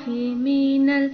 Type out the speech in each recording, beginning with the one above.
الرحيم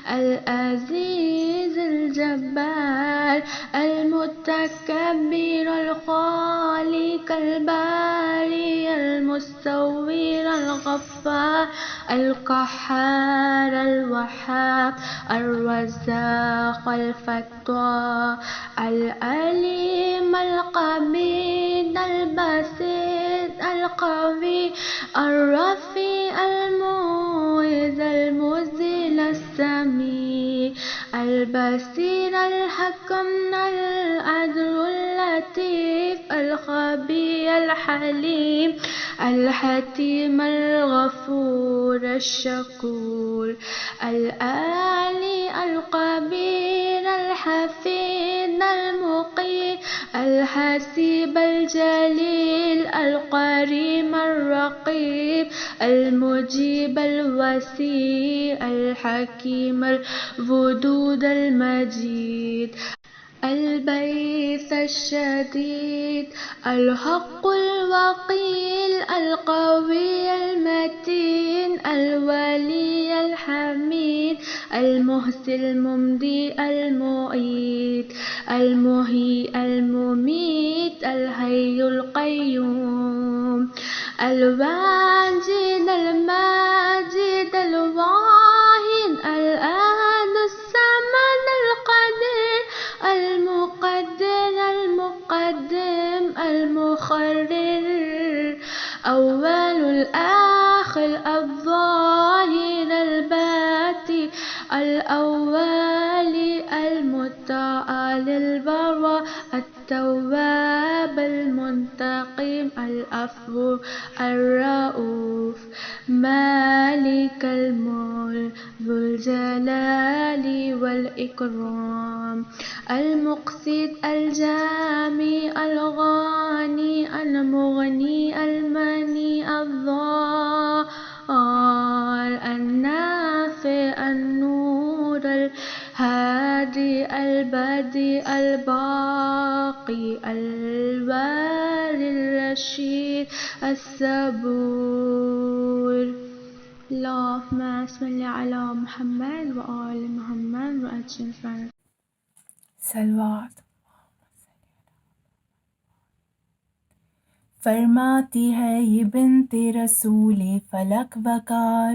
العزيز الجبار المتكبر الخالق الباري المصور الغفار القهار الوهاب الرزاق الفتاح العليم الخبير البصير القوي الرفيع المعز المذل السميع البصير الحكم العدل اللطيف الخبير الحليم الحكيم الغفور الشكور العالي القبير الحفيظ المقيم الحسيب الجليل القريب الرقيب المجيب الوسيع الحكيم الودود المجيد البئيس الشديد الحق الوكيل القوي المتين الولي الحميد المحسن الممدي المعيد المحيي المميت الحي القيوم الواجد الماجد الواحد الأحد الصمد القدير المقدر المقدم المخرر أول الآخر الظاهر الباطن الأول المتعال البر التواب المنتقم العفو الرؤوف مالك الملك ذو الجلال والإكرام المقسط الجامع الغني المغني المني الضار النافع النور الهادي البديع الباقي الوالي الرشيد الصبور اللهم صل على محمد وآل محمد وأجمعين. سلوات. فرماتی ہے یہ بنت رسول فلک وقار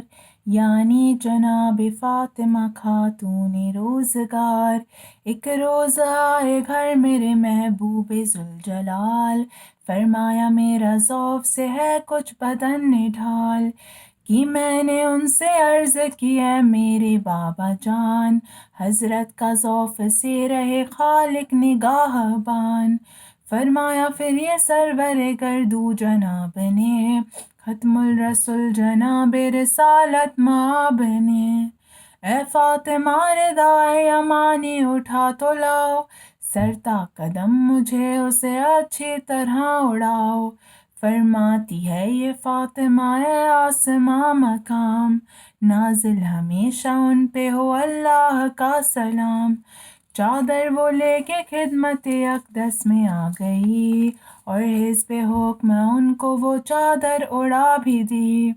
یعنی جناب فاطمہ خاتون روزگار. ایک روز آئے گھر میرے محبوب ذوالجلال، فرمایا میرا ذوف سے ہے کچھ بدن نڈھال. کہ میں نے ان سے عرض کی ہے میرے بابا جان، حضرت کا ذوف سے رہے خالق نگاہ بان. فرمایا پھر یہ سرور گردو جناب نے، ختم الرسل جناب رسالت مآب نے. اے فاطمہ ردائے امانی اٹھا تو لاؤ، سر تا قدم مجھے اسے اچھی طرح اڑاؤ. فرماتی ہے یہ فاطمہ ہے آسماں مقام، نازل ہمیشہ ان پہ ہو اللہ کا سلام. چادر وہ لے کے خدمت اقدس میں آ گئی، اور حزب حکم ان کو وہ چادر اڑا بھی دی.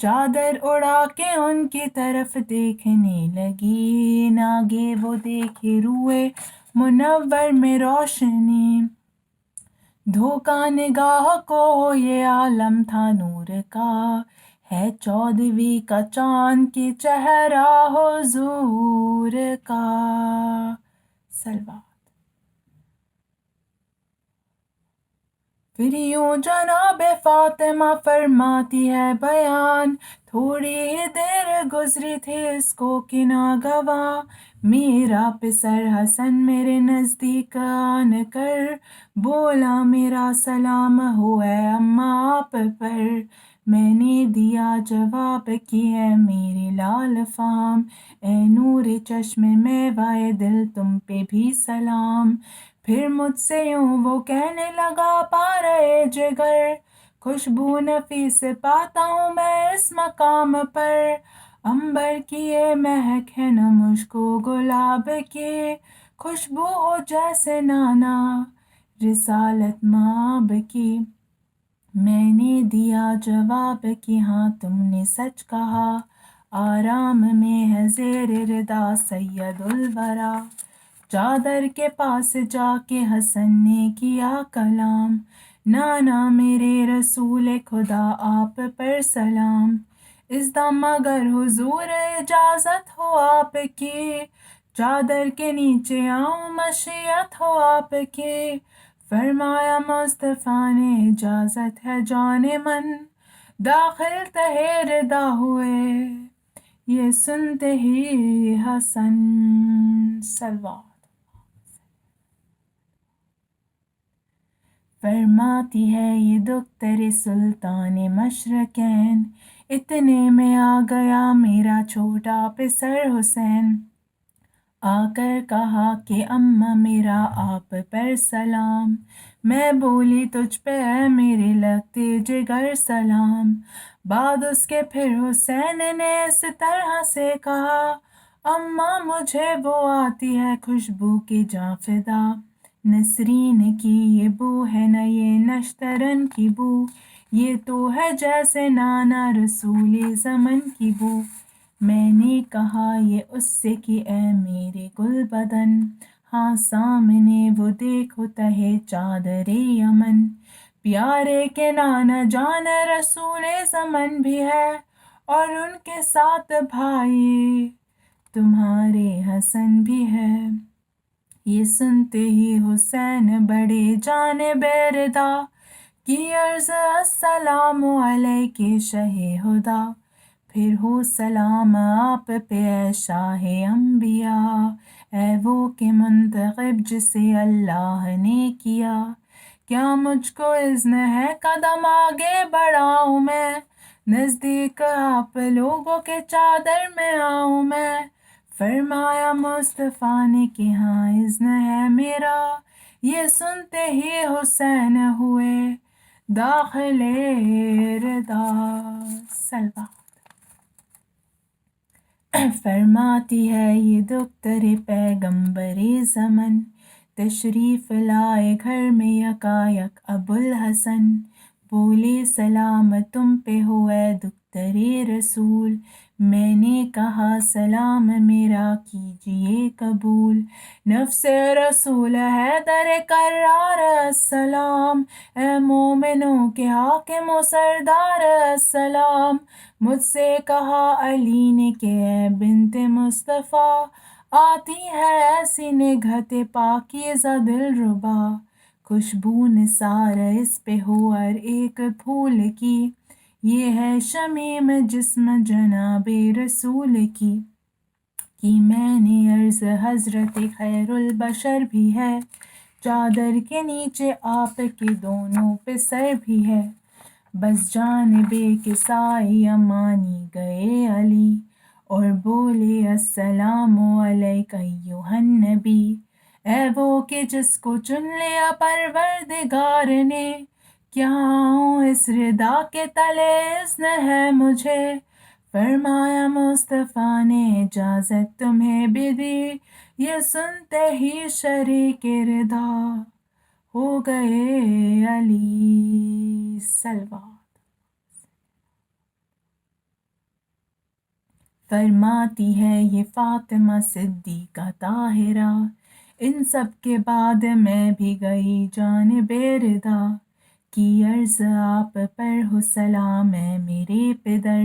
چادر اڑا کے ان کی طرف دیکھنے لگی، ناگے وہ دیکھے روئے منور میں روشنی. دھوکا نگاہ کو یہ عالم تھا نور کا، ہے 14ویں کا چاند کی چہرہ حضور کا. سلوات. پھر یوں جناب فاطمہ فرماتی ہے بیان، تھوڑی ہی دیر گزری تھی اس کو کہ ناگواں میرا پسر حسن میرے نزدیک آن کر بولا میرا سلام ہو اے اماں آپ پر. میں نے دیا جواب کی ہے میرے لال فام، اے نور چشم میوائے دل تم پہ بھی سلام. پھر مجھ سے یوں وہ کہنے لگا پا رہے جگر، خوشبو نفیس پاتا ہوں میں اس مقام پر. عنبر کی یہ مہک ہے نہ مشک و گلاب کی، خوشبو ہو جیسے نانا رسالت مآب کی. میں نے دیا جواب کہ ہاں تم نے سچ کہا، آرام میں ہے زیر ردا سید الورا۔ چادر کے پاس جا کے حسن نے کیا کلام، نانا میرے رسول خدا آپ پر سلام۔ اس دم اگر حضور اجازت ہو آپ کی، چادر کے نیچے آؤں مشیت ہو آپ کی۔ فرمایا مصطفیٰ نے اجازت ہے جان من، داخل تہے ردا ہوئے یہ سنتے ہی حسن۔ سلوات۔ فرماتی ہے یہ دختر سلطان مشرقین، اتنے میں آ گیا میرا چھوٹا پسر حسین، آ کر کہا کہ اماں میرا آپ پر سلام۔ میں بولی تجھ پہ اے میرے لگتے جگر سلام۔ بعد اس کے پھر حسین نے اس طرح سے کہا، اماں مجھے وہ آتی ہے خوشبو کی جاں فدا، نسرین کی یہ بو ہے نہ یہ نشترن کی بو، یہ تو ہے جیسے نانا رسول زمن کی بو۔ میں نے کہا یہ اس سے کہ اے میرے گل بدن، ہاں سامنے وہ دیکھو تہے چادر یمن، پیارے کے نانا جان رسول زمن بھی ہے، اور ان کے ساتھ بھائی تمہارے حسن بھی ہے۔ یہ سنتے ہی حسین بڑے جانب ردا، کی عرض السلام علیک شہ ہدا۔ پھر ہو سلام آپ پہ اے شاہ انبیاء، اے وہ کہ منتخب جسے اللہ نے کیا۔ کیا مجھ کو اذن ہے قدم آگے بڑھاؤں میں، نزدیک آپ لوگوں کے چادر میں آؤں میں۔ فرمایا مصطفیٰ نے کہ ہاں اذن ہے میرا، یہ سنتے ہی حسین ہوئے داخل ردا۔ سلوات۔ فرماتی ہے یہ دختر پیغمبر زمن، تشریف لائے گھر میں یکایک ابوالحسن، بولے سلام تم پہ ہو اے دختر رسول۔ میں نے کہا سلام میرا کیجئے قبول، نفس رسول حیدر کرار السلام، اے مومنوں کے حاکم و سردار السلام۔ مجھ سے کہا علی نے کہ اے بنت مصطفیٰ، آتی ہے ایسی نگہت پاکیزہ دلربا، خوشبو نثار اس پہ ہو ہر ایک پھول کی، یہ ہے شمیم جسم جناب رسول کی۔ میں نے عرض حضرت خیر البشر بھی ہے، چادر کے نیچے آپ کے دونوں پہ سر بھی ہے، بس جانب کسائی امانی گئے علی، اور بولے السلام علیک ایھا النبی، اے وہ کہ جس کو چن لیا پروردگار نے، کیا آؤں اس ردا کے تلے اذن ہے مجھے۔ فرمایا مصطفیٰ نے اجازت تمہیں بھی دی، یہ سنتے ہی شریک ردا ہو گئے علی۔ سلوات۔ فرماتی ہے یہ فاطمہ صدیقہ طاہرہ، ان سب کے بعد میں بھی گئی جانب ردا، کی عرض آپ پر ہو سلام اے میرے پدر،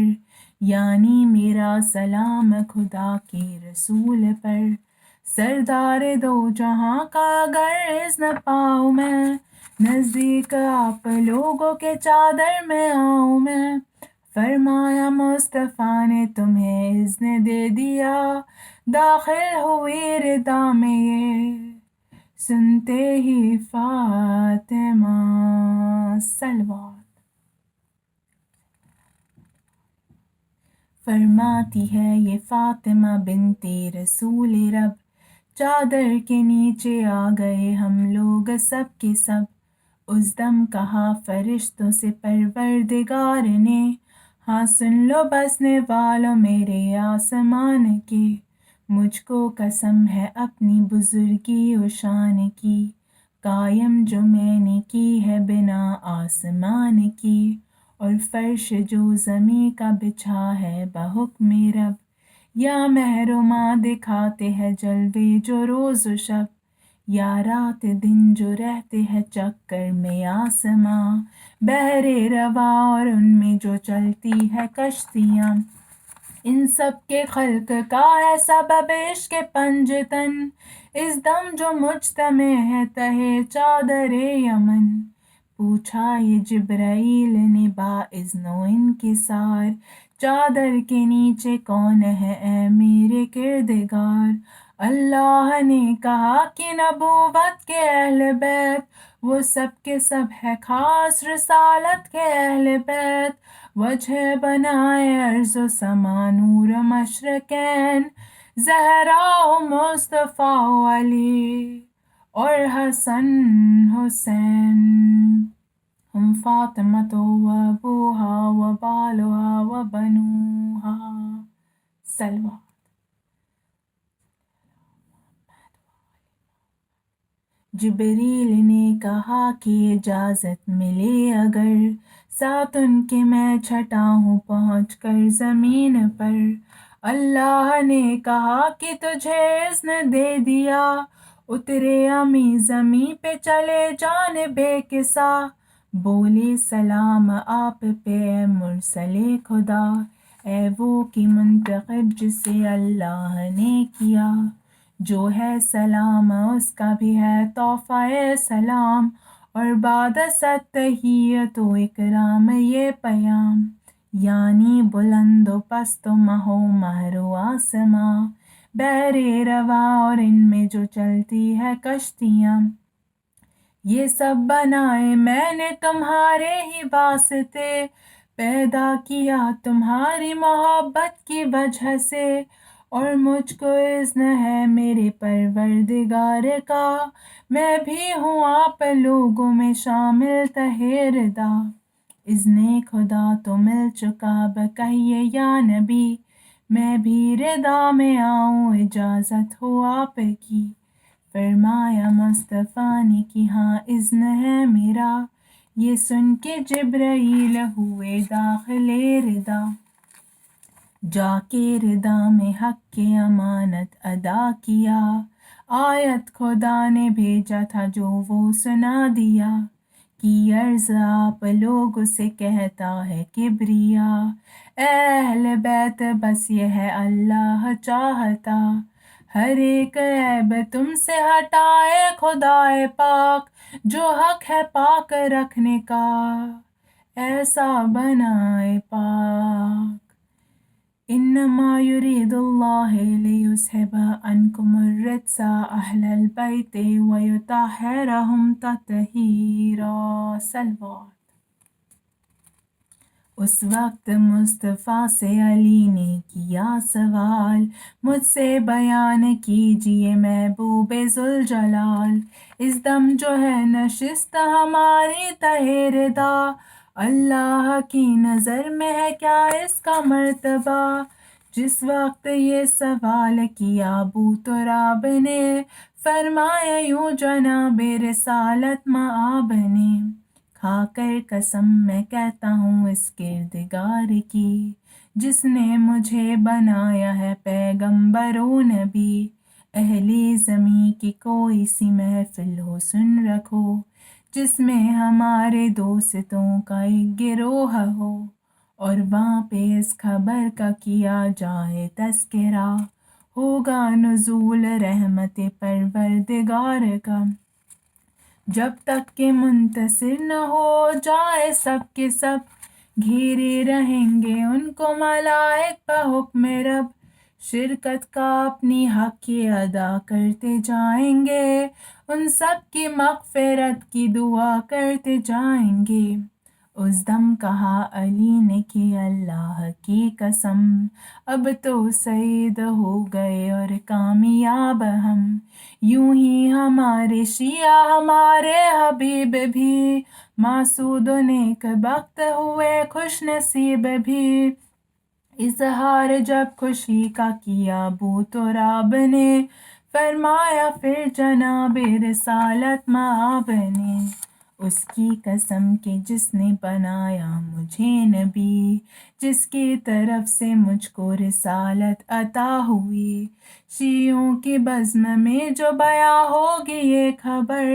یعنی میرا سلام خدا کے رسول پر۔ سردار دو جہاں کا اگر اذن پاؤں میں، نزدیک آپ لوگوں کے چادر میں آؤں میں۔ فرمایا مصطفیٰ نے تمہیں اذن دے دیا، داخل ہوئی ردا میں یہ سنتے ہی فاطمہ۔ سلوات۔ فرماتی ہے یہ فاطمہ بنت رسول رب، چادر کے نیچے آ گئے ہم لوگ سب کے سب، اس دم کہا فرشتوں سے پروردگار نے، ہاں سن لو بسنے والو میرے آسمان کے، مجھ کو قسم ہے اپنی بزرگی و شان کی، قائم جو میں نے کی ہے بنا آسمان کی، اور فرش جو زمیں کا بچھا ہے بحکم رب، یا محرماں دکھاتے ہیں جلوے جو روز و شب، یا رات دن جو رہتے ہیں چکر میں آسماں، بحر رواں اور ان میں جو چلتی ہے کشتیاں، ان سب کے خلق کا ہے سبب عشق پنجتن، اس دم جو مجتمع ہے تہے چادر یمن، پوچھا یہ جبرائیل نے باذن و انکسار، چادر کے نیچے کون ہے اے میرے کردگار، اللہ نے کہا کہ نبوت کے اہل بیت وہ سب کے سب ہے خاص رسالت کے اہل بیت، وجہ بنائے ارض و سما نور مشرقین، زہرا و مصطفیٰ و علی اور حسن حسین، ہم فاطمۃ و ابوہا و بالہا و بنوہا، صلوات۔ جبریل نے کہا کہ اجازت ملے اگر، ساتھ ان کے میں چھٹا ہوں پہنچ کر زمین پر، اللہ نے کہا کہ تجھے اذن دے دیا، اترے امی زمیں پہ چلے جانب کسا، بولے سلام آپ پہ اے مرسل خدا، اے وہ کی منتخب جسے اللہ نے کیا، جو ہے سلام اس کا بھی ہے تحفہ سلام، اور بعد تحیت و اکرام یہ پیام، یعنی بلند و پست و مہ و مہر و آسماں، بحر رواں اور ان میں جو چلتی ہے کشتیاں، یہ سب بنائے میں نے تمہارے ہی واسطے، پیدا کیا تمہاری محبت کی وجہ سے، اور مجھ کو اذن ہے میرے پروردگار کا، میں بھی ہوں آپ لوگوں میں شامل تہے ردا، اذن خدا تو مل چکا کہیے یا نبی، میں بھی ردا میں آؤں اجازت ہو آپ کی، فرمایا مصطفیٰ نے کہ ہاں اذن ہے میرا، یہ سن کے جبرائیل ہوئے داخل ردا، جا کے ردا میں حق کی امانت ادا کیا، آیت خدا نے بھیجا تھا جو وہ سنا دیا، کی عرض آپ لوگ سے کہتا ہے کبریا، اے اہل بیت بس یہ ہے اللہ چاہتا، ہر ایک عیب تم سے ہٹائے خدائے پاک، جو حق ہے پاک رکھنے کا ایسا بنائے پاک، انما یرید اللہ لیذھب عنکم الرجس اہل البیت ویطہرکم تطہیرا، صلوات۔ اس وقت مصطفیٰ سے علی نے کیا سوال، مجھ سے بیان کیجئے محبوب ذوالجلال، اس دم جو ہے نشست ہماری تہے ردا، اللہ کی نظر میں ہے کیا اس کا مرتبہ، جس وقت یہ سوال کیا ابو تراب نے، فرمایا یوں جناب رسالت مآب نے، کھا کر قسم میں کہتا ہوں اس کردگار کی، جس نے مجھے بنایا ہے پیغمبر و نبی، اہلی زمیں کی کوئی سی محفل ہو سن رکھو، جس میں ہمارے دوستوں کا ایک گروہ ہو، اور وہاں پہ اس خبر کا کیا جائے تذکرہ، ہوگا نزول رحمت پروردگار کا، جب تک کہ منتصر نہ ہو جائے سب کے سب، گھیرے رہیں گے ان کو ملائک بحکم رب، شرکت کا اپنی حق کی ادا کرتے جائیں گے، ان سب کی مغفرت کی دعا کرتے جائیں گے، اس دم کہا علی نے کہ اللہ کی قسم، اب تو سعید ہو گئے اور کامیاب ہم، یوں ہی ہمارے شیعہ ہمارے حبیب بھی، معصود و نیک بخت ہوئے خوش نصیب بھی، اظہار جب خوشی کا کیا ابو تراب نے، فرمایا پھر جناب رسالت مآب نے، اس کی قسم کہ جس نے بنایا مجھے نبی، جس کی طرف سے مجھ کو رسالت عطا ہوئی، شیعوں کی بزم میں جو بیاں ہوگی یہ خبر،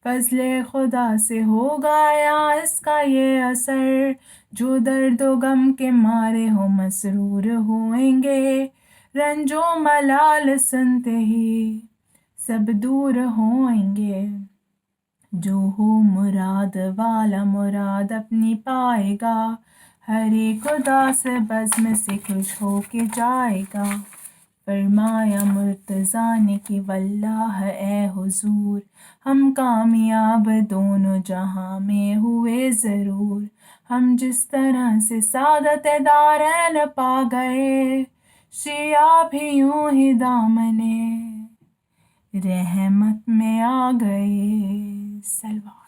فضل خدا سے ہوگا یا اس کا یہ اثر، جو درد و غم کے مارے ہو مسرور ہوئیں گے، رنج و ملال سنتے ہی سب دور ہوئیں گے، جو ہو مراد والا مراد اپنی پائے گا، ہر ایک اداس بزم سے خوش ہو کے جائے گا۔ فرمایا مرتضیٰ نے کہ واللہ اے حضور، ہم کامیاب دونوں جہاں میں ہوئے ضرور، ہم جس طرح سے سعادت دارین پا گئے، شیعہ بھی یوں ہی دامنے رحمت میں آ گئے۔ سلوات۔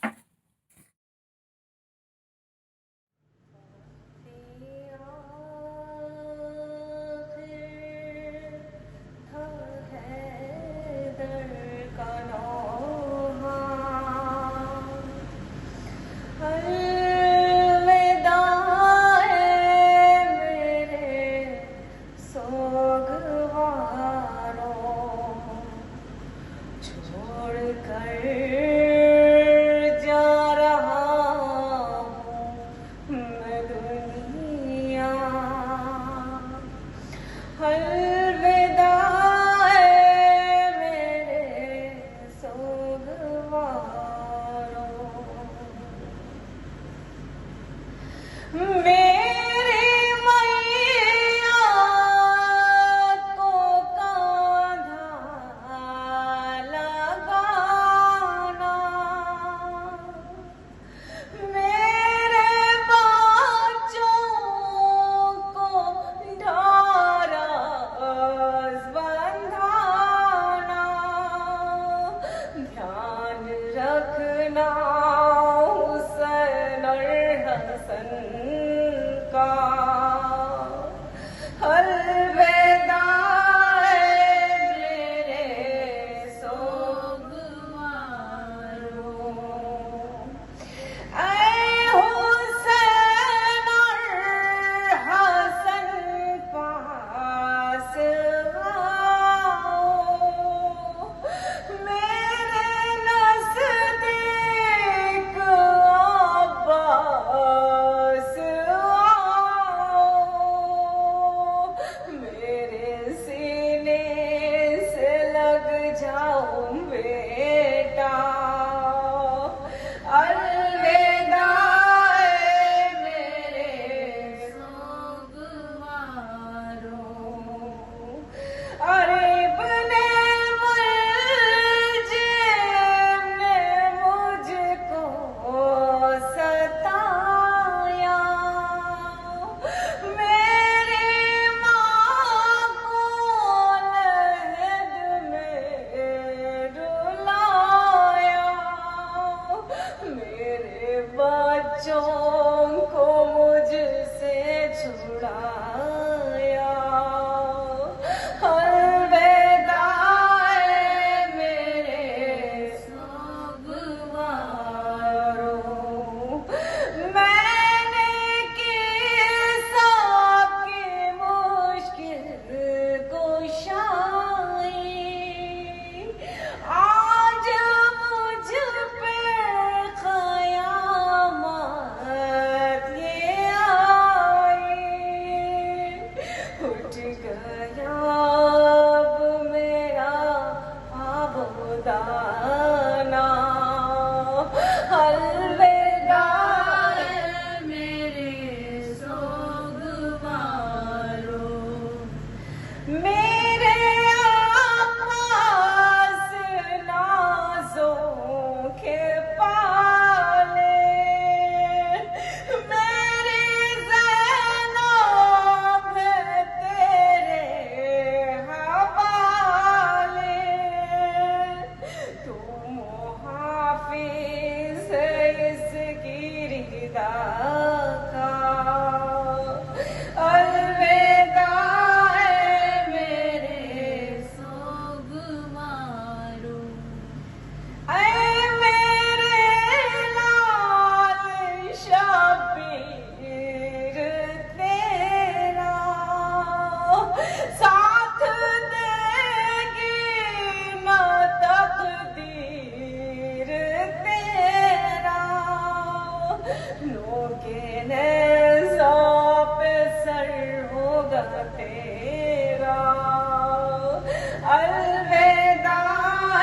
الوداع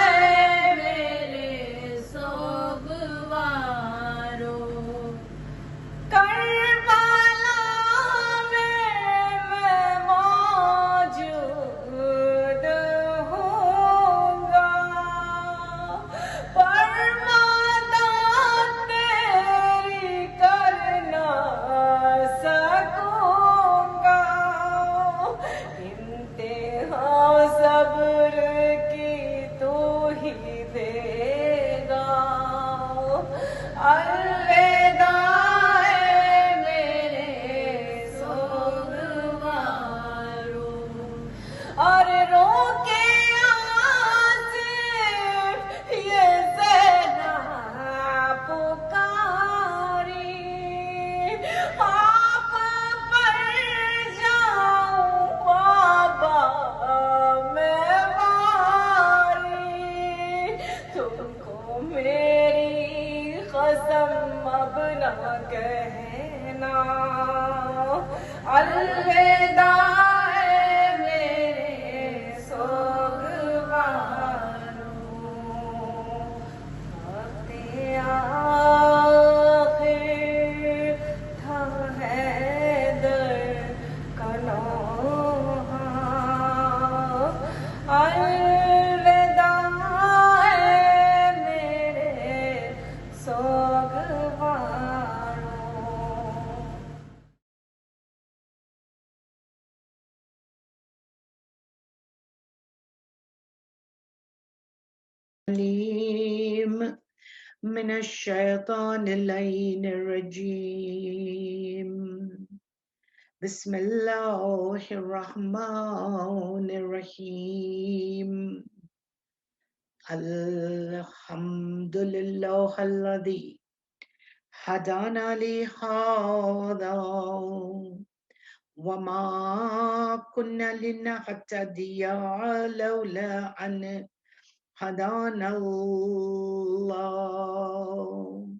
میرے سوگوارو کربلا میں موجود ہوں گا پرماداد تیری کر نہ سکوں گا انتہا صبر کی تو ہی دے گا الوداع میرے سوگوارو اور رو کے آصف یہ زہرا پکاری آپ پر جاؤں بابا میں واری تم کو میری قسم اب نہ کہنا الوداع میرے سوگوارو وقت آخر تھا حیدر کا نوحہ الوداع میرے سوگوارو من الشیطان اللعین الرجیم بسم اللہ الرحمن الرحیم الحمد للہ الذی هدانا لهذا وما كنا لنهتدي لولا أن هدانا الله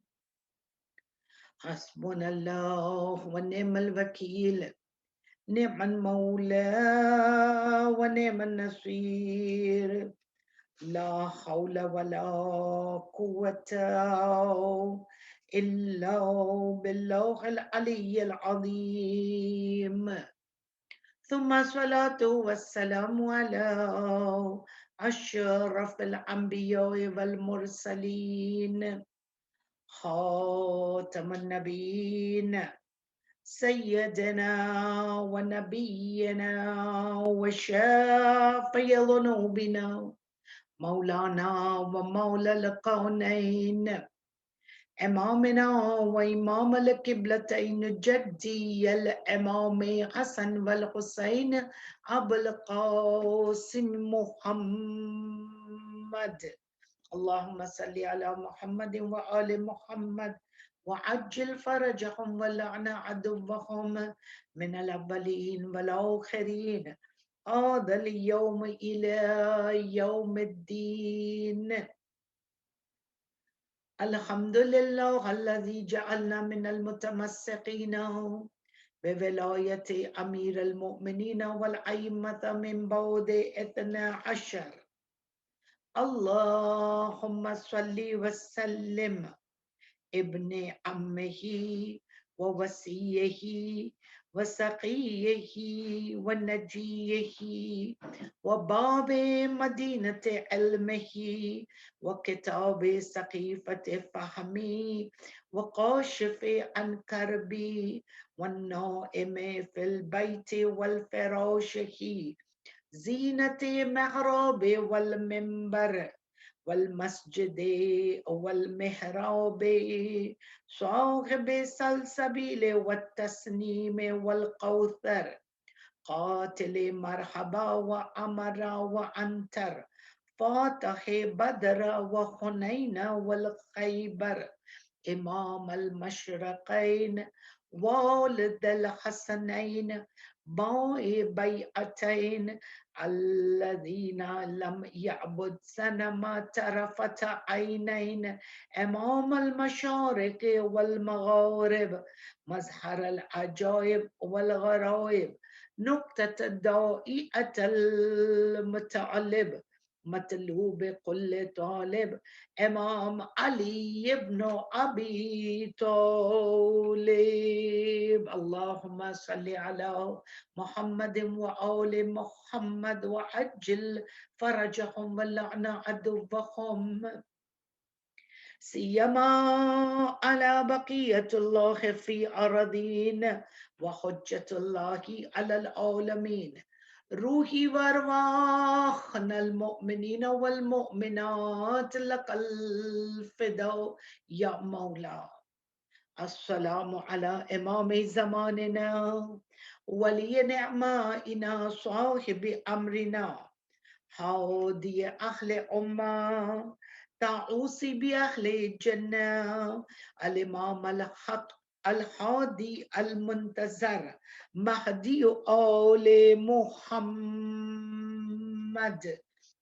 حسبنا الله ونعم الوكيل نعم المولى ونعم النصير لا حول ولا قوة إلا بالله العلي العظيم ثم الصلاة والسلام على أشرف الأنبياء والمرسلين خاتم النبيين سيدنا ونبينا وشافي ذنوبنا مولانا ومولى الكونين امامنا وامام القبلتين جدي الامام حسن والحسين ابو القاسم محمد اللهم صل على محمد وآل محمد وعجل فرجهم ولعن عدوهم من الأولين والآخرين هذا اليوم إلى يوم الدين الحمد لله الذي جعلنا من المتمسكين بولاية أمير المؤمنين والأئمة من بعد 12 اللهم صل وسلم ابن عمه ووصيه وسقيه ونجيه وباب مدينة علمه وكتاب سقيفة فهمي وقاشف عن كربي والنائم في البيت والفراشه زينة محراب والمنبر والمسجد والمحراب صاحب سلسبيل والتسنيم والقوثر قاتل مرحبا وأمر وأنتر فاتح بدر وحنين والخيبر إمام المشرقين والد الحسنين بائی بیعتین الذین لم یعبد صنم طرفت عینین امام المشارق والمغارب مظہر العجائب والغرائب نكتة ضائعة المتعلب مطلوب كل طالب امام علي ابن ابي طالب اللهم صل على محمد وآل محمد وعجل فرجهم ولعن عدوهم سيما على بقية الله في أرضين وحجة الله على العالمين روحي وارواحنا المؤمنين والمؤمنات لك الفداء يا مولا السلام على إمام زماننا ولي نعمائنا صاحب أمرنا هادي أهل أمة تعوصي بأهل الجنة الإمام الحق الهادي المنتظر مهدي آل محمد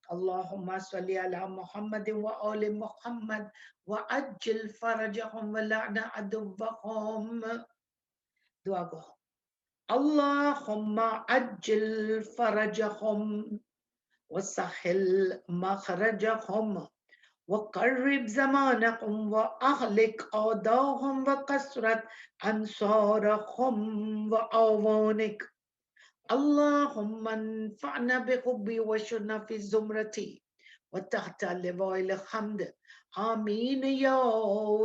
اللهم صل على محمد وآل محمد وعجل فرجهم ولعن عدوهم دعاء اللهم عجل فرجهم وسهل مخرجهم وقرب زمانهم وأهلك أعداهم وكثرت أنصارهم وأعوانك اللهم انفعنا بحبي وشرنا في زمرتي وتحت لواء الحمد آمین یا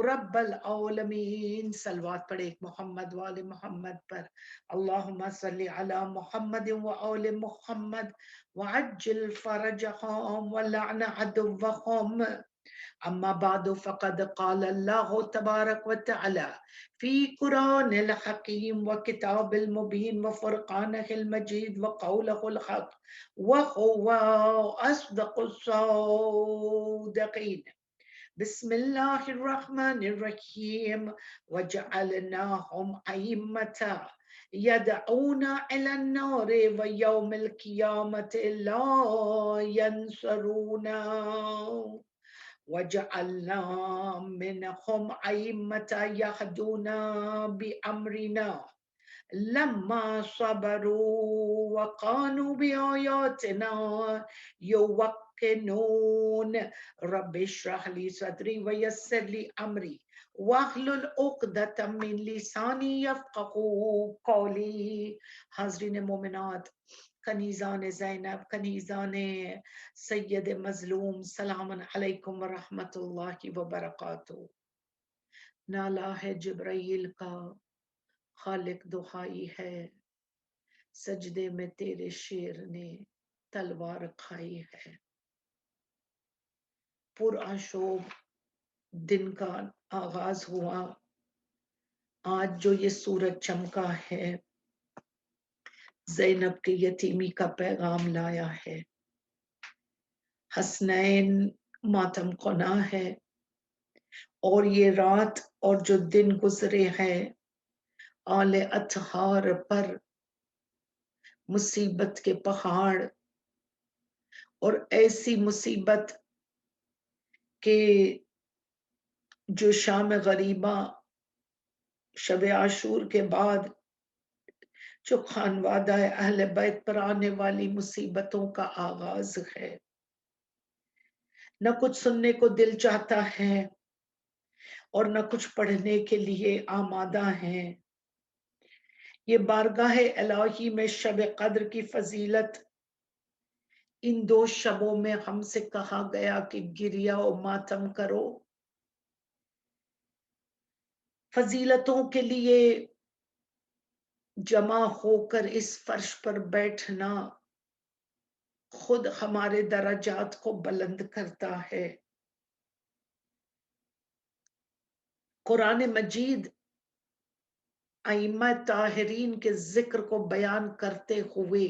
رب العالمین صلوات پڑھے محمد وآل محمد پر اللہم صلی علی محمد وآل محمد وعجل فرجهم ولعن عدوهم اما بعد فقد قال الله تبارك وتعالى في قرآن الحكيم وكتاب المبين وفرقانه المجيد وقوله الحق وهو أصدق الصادقين بسم الله الرحمن الرحيم وجعلناهم أئمة يدعون إلى النار ويوم القيامة لا ينصرون وجعلنا منهم أئمة يهدون بأمرنا لما صبروا وكانوا بآياتنا يوقنون رب اشرح لي صدري ويسر لي أمري واحلل عقدة من لساني يفقهوا قولي حاضرین مومنات کنیزان زینب کنیزان سید مظلوم سلام علیکم ورحمۃ اللہ وبرکاتہ نالا ہے جبرائیل کا خالق دہائی ہے سجدے میں تیرے شیر نے تلوار کھائی ہے پرآشوب دن کا آغاز ہوا آج جو یہ سورج چمکا ہے زینب کے یتیمی کا پیغام لایا ہے حسنین ماتم قنا ہے اور یہ رات اور جو دن گزرے ہیں آل اطہار پر مصیبت کے پہاڑ اور ایسی مصیبت کہ جو شام غریبہ شب عاشور کے بعد جو خانوادہ اہل بیت پر آنے والی مصیبتوں کا آغاز ہے نہ کچھ سننے کو دل چاہتا ہے اور نہ کچھ پڑھنے کے لیے آمادہ ہیں یہ بارگاہ الہی میں شب قدر کی فضیلت ان دو شبوں میں ہم سے کہا گیا کہ گریہ و ماتم کرو فضیلتوں کے لیے جمع ہو کر اس فرش پر بیٹھنا خود ہمارے درجات کو بلند کرتا ہے قرآن مجید ائمہ طاہرین کے ذکر کو بیان کرتے ہوئے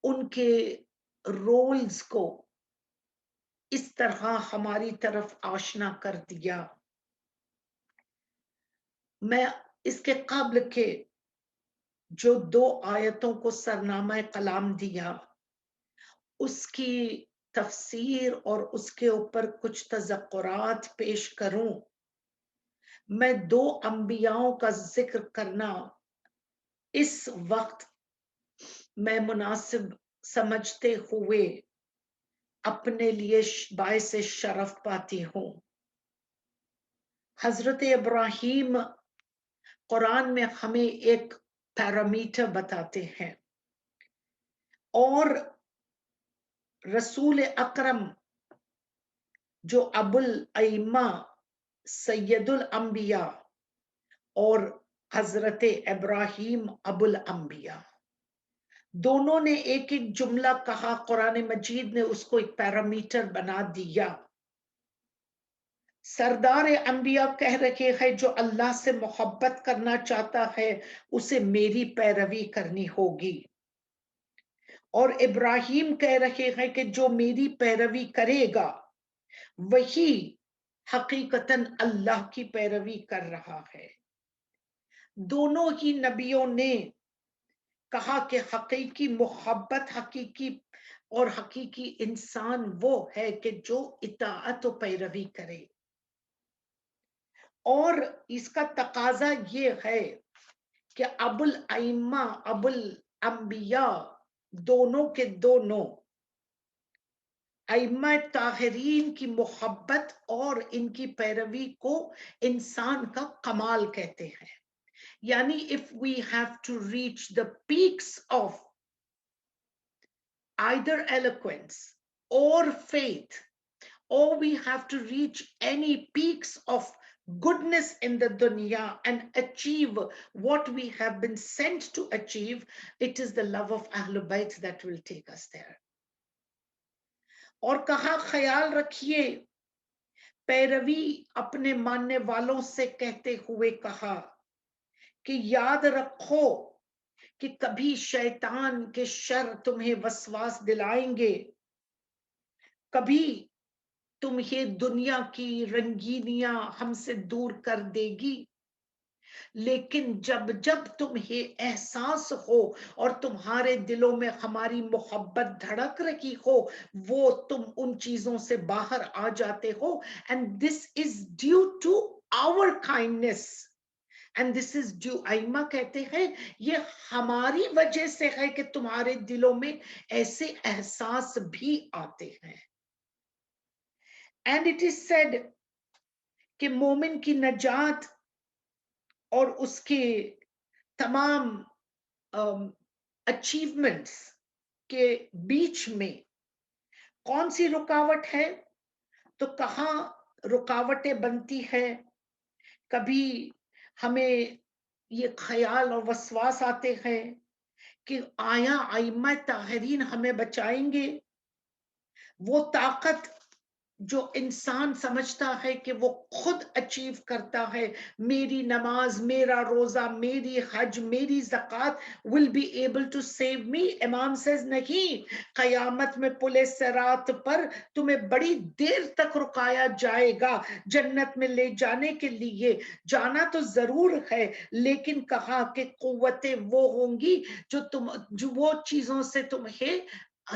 ان کے رولز کو اس طرح ہماری طرف آشنا کر دیا میں اس کے قبل کے جو دو آیتوں کو سرنامہ کلام دیا اس کی تفسیر اور اس کے اوپر کچھ تذکرات پیش کروں میں دو انبیاؤں کا ذکر کرنا اس وقت میں مناسب سمجھتے ہوئے اپنے لیے باعث شرف پاتی ہوں. حضرت ابراہیم قرآن میں ہمیں ایک پیرامیٹر بتاتے ہیں اور رسول اکرم جو ابو الائمہ سید الانبیاء اور حضرت ابراہیم ابو الانبیاء دونوں نے ایک ایک جملہ کہا. قرآن مجید نے اس کو ایک پیرامیٹر بنا دیا. سردار انبیاء کہہ رہے ہیں جو اللہ سے محبت کرنا چاہتا ہے اسے میری پیروی کرنی ہوگی، اور ابراہیم کہہ رہے ہیں کہ جو میری پیروی کرے گا وہی حقیقتاً اللہ کی پیروی کر رہا ہے. دونوں ہی نبیوں نے کہا کہ حقیقی محبت حقیقی اور حقیقی انسان وہ ہے کہ جو اطاعت و پیروی کرے. اور اس کا تقاضا یہ ہے کہ ابو الائمہ ابو الانبیاء دونوں کے دونوں ائمہ طاہرین کی محبت اور ان کی پیروی کو انسان کا کمال کہتے ہیں. یعنی if we have to reach the peaks of either eloquence or faith, or we have to reach any peaks of goodness in the dunya and achieve what we have been sent to achieve, it is the love of Ahlul Bayt that will take us there. اور کہا خیال رکھیے پیروی اپنے ماننے والوں سے کہتے ہوئے کہا کہ یاد رکھو کہ کبھی شیطان کے شر تمہیں وسواس دلائیں گے، کبھی تمہیں دنیا کی رنگینیاں ہم سے دور کر دے گی، لیکن جب تمہیں احساس ہو اور تمہارے دلوں میں ہماری محبت دھڑک رہی ہو وہ تم ان چیزوں سے باہر آ جاتے ہو. and this is due to our kindness and this is due. ائمہ کہتے ہیں یہ ہماری وجہ سے ہے کہ تمہارے دلوں میں ایسے احساس بھی آتے ہیں. and it is said کہ مومن کی نجات اور اس کے تمام اچیومنٹس کے بیچ میں کون سی رکاوٹ ہے؟ تو کہاں رکاوٹیں بنتی ہے؟ کبھی ہمیں یہ خیال اور وسواس آتے ہیں کہ آیا ائمہ طاہرین ہمیں بچائیں گے؟ وہ طاقت جو انسان سمجھتا ہے کہ وہ خود اچیو کرتا ہے، میری نماز، میرا روزہ، میری حج، میری زکوٰۃ will be able to save me. امام says نہیں، قیامت میں پل صراط پر تمہیں بڑی دیر تک رکایا جائے گا جنت میں لے جانے کے لیے. جانا تو ضرور ہے لیکن کہا کہ قوتیں وہ ہوں گی جو وہ چیزوں سے تمہیں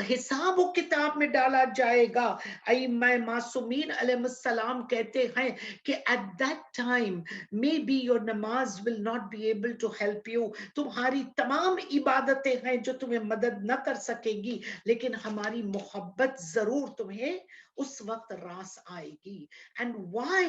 حساب و کتاب میں ڈالا جائے گا. ائمہ معصومین علیہ السلام کہتے ہیں کہ at that time maybe your نماز will not be able to help you. تمہاری تمام عبادتیں ہیں جو تمہیں مدد نہ کر سکے گی لیکن ہماری محبت ضرور تمہیں اس وقت راس آئے گی. and why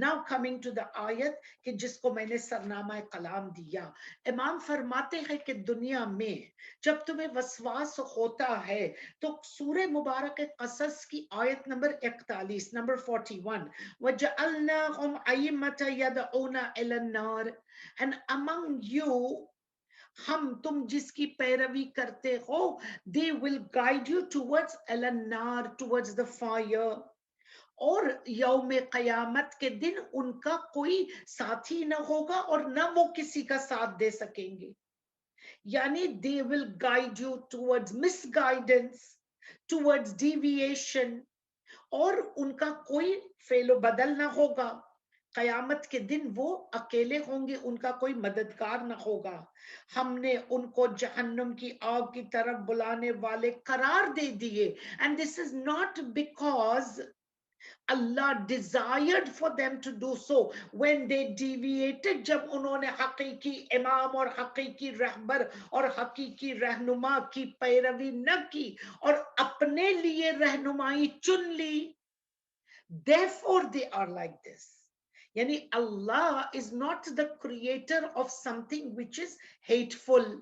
now coming to the آیت کہ جس کو میں نے سرنامہ کلام دیا، امام فرماتے ہیں کہ دنیا میں جب تمہیں وسواس ہوتا ہے تو سورہ مبارک قصص کی آیت نمبر 41 نمبر 41 وَجَعَلْنَاهُمْ أَئِمَّةً يَدْعُونَ إِلَى النَّارِ and among you تم جس کی پیروی کرتے ہو they will guide you towards النار towards the fire. اور یوم قیامت کے دن ان کا کوئی ساتھی نہ ہوگا اور نہ وہ کسی کا ساتھ دے سکیں گے. یعنی they will guide you towards misguidance, towards deviation, اور ان کا کوئی فعل و بدل نہ ہوگا. قیامت کے دن وہ اکیلے ہوں گے، ان کا کوئی مددگار نہ ہوگا. ہم نے ان کو جہنم کی آگ کی طرف بلانے والے قرار دے دیے. and this is not because Allah desired for them to do so. When they deviated, jab unhone haqiqi imam aur haqiqi rahbar aur haqiqi rahnuma ki pairavi na ki aur apne liye rahnumai chun li, therefore they are like this. Yani Allah is not the creator of something which is hateful.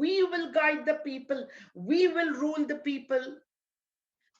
we will guide the people, we will rule the people,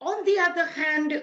On the other hand,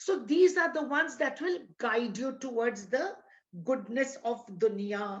So these are the ones that will guide you towards the goodness of dunya.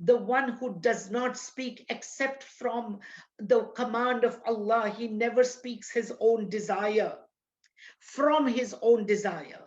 the one who does not speak except from the command of Allah, he never speaks his own desire, from his own desire.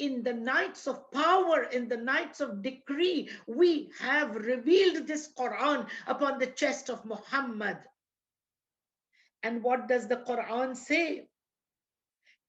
in the nights of power, in the nights of decree, we have revealed this Quran upon the chest of Muhammad. And what does the Quran say?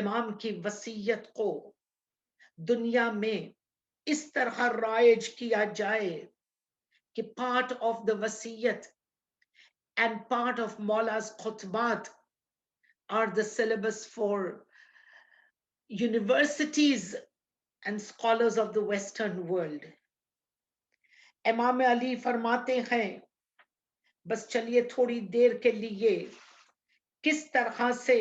امام کی وصیت کو دنیا میں اس طرح رائج کیا جائے کہ part of the وصیت and part of Maula's khutbat are the syllabus for universities and scholars of the Western world. امام علی فرماتے ہیں بس چلیے تھوڑی دیر کے لیے کس طرح سے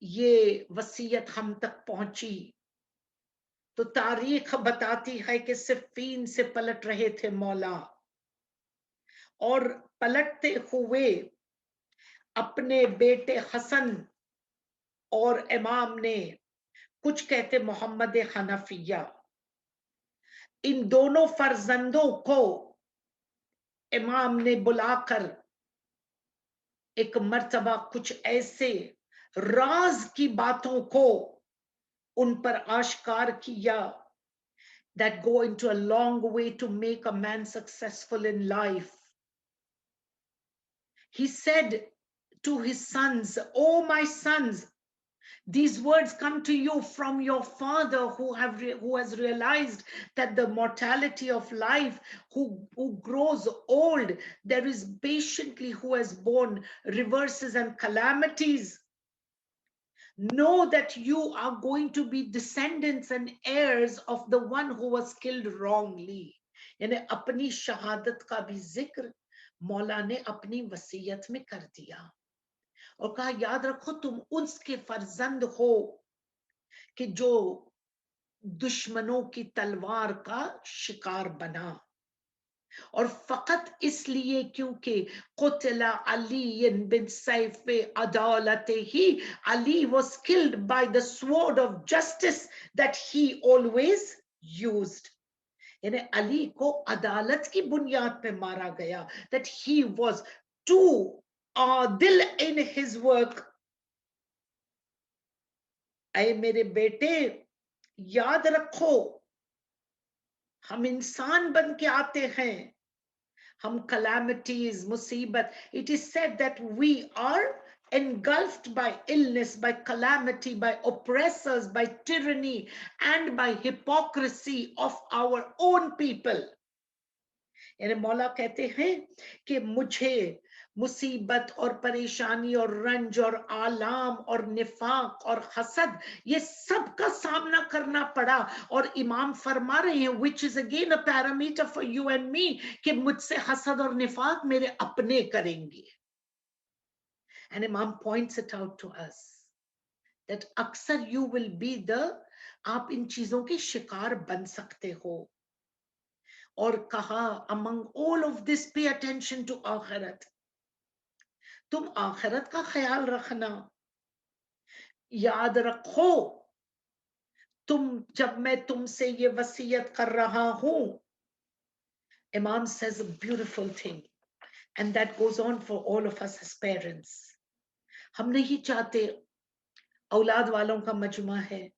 یہ وصیت ہم تک پہنچی تو تاریخ بتاتی ہے کہ صفین سے پلٹ رہے تھے مولا اور پلٹتے ہوئے اپنے بیٹے حسن اور امام نے کچھ کہتے محمد حنفیہ ان دونوں فرزندوں کو امام نے بلا کر ایک مرتبہ کچھ ایسے راز کی باتوں کو ان پر آشکار کیا that go into a long way to make a man successful in life. He said to his sons, "Oh my sons, these words come to you from your father who has realized that the mortality of life, who grows old, there is patiently who has borne reverses and calamities. Know that you are going to be descendants and heirs of the one who was killed wrongly." یعنی اپنی شہادت کا بھی ذکر مولا نے اپنی وصیت میں کر دیا اور کہا یاد رکھو تم اس کے فرزند ہو کہ جو دشمنوں کی تلوار کا شکار بنا اور فقط اس لیے کیونکہ قتل علی بن سیف عدالت ہی علی was killed by the sword of justice that he always used. یعنی علی کو عدالت کی بنیاد پہ مارا گیا that he was too Adil in his work. اے میرے بیٹے یاد رکھو ہم انسان بن کے آتے ہیں ہم calamities مصیبت it is said that we are engulfed by illness, by calamity, by oppressors, by tyranny and by hypocrisy of our own people. یعنی مولا کہتے ہیں کہ مجھے مصیبت اور پریشانی اور رنج اور آلام اور نفاق اور حسد یہ سب کا سامنا کرنا پڑا اور امام فرما رہے ہیں which is again a parameter for you and me کہ مجھ سے حسد اور نفاق میرے اپنے کریں گے. And Imam points it out to us that اکثر you will be the آپ ان چیزوں کے شکار بن سکتے ہو اور کہا among all of this pay attention to آخرت تم آخرت کا خیال رکھنا یاد رکھو تم جب میں تم سے یہ وصیت کر رہا ہوں امام says a beautiful thing and that goes on for all of us as parents. ہم نہیں چاہتے اولاد والوں کا مجمع ہے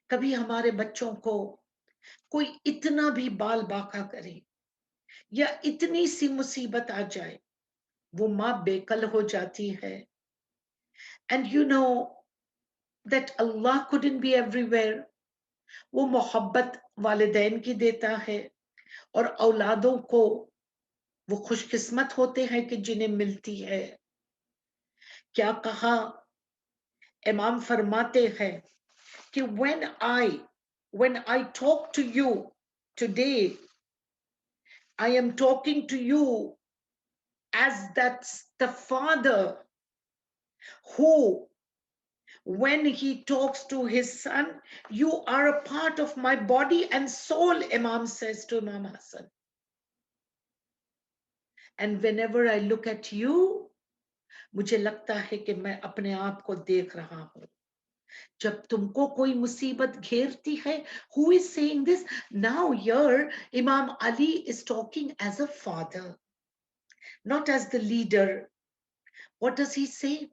کبھی ہمارے بچوں کو کوئی اتنا بھی بال باکا کرے یا اتنی سی مصیبت آ جائے وہ ماں بے کل ہو جاتی ہے. And you know that Allah couldn't be everywhere. وہ محبت والدین کی دیتا ہے اور اولادوں کو وہ خوش قسمت ہوتے ہیں کہ جنہیں ملتی ہے. کیا کہا امام فرماتے ہیں کہ when I talk to you today I am talking to you as that's the father who when he talks to his son you are a part of my body and soul Imam says to Imam Hassan. And whenever I look at you مجھے لگتا ہے کہ میں اپنے آپ کو دیکھ رہا ہوں جب تم کو کوئی مصیبت گھیرتی ہے who is saying this now here Imam Ali is talking as a father not as the leader. What does he say?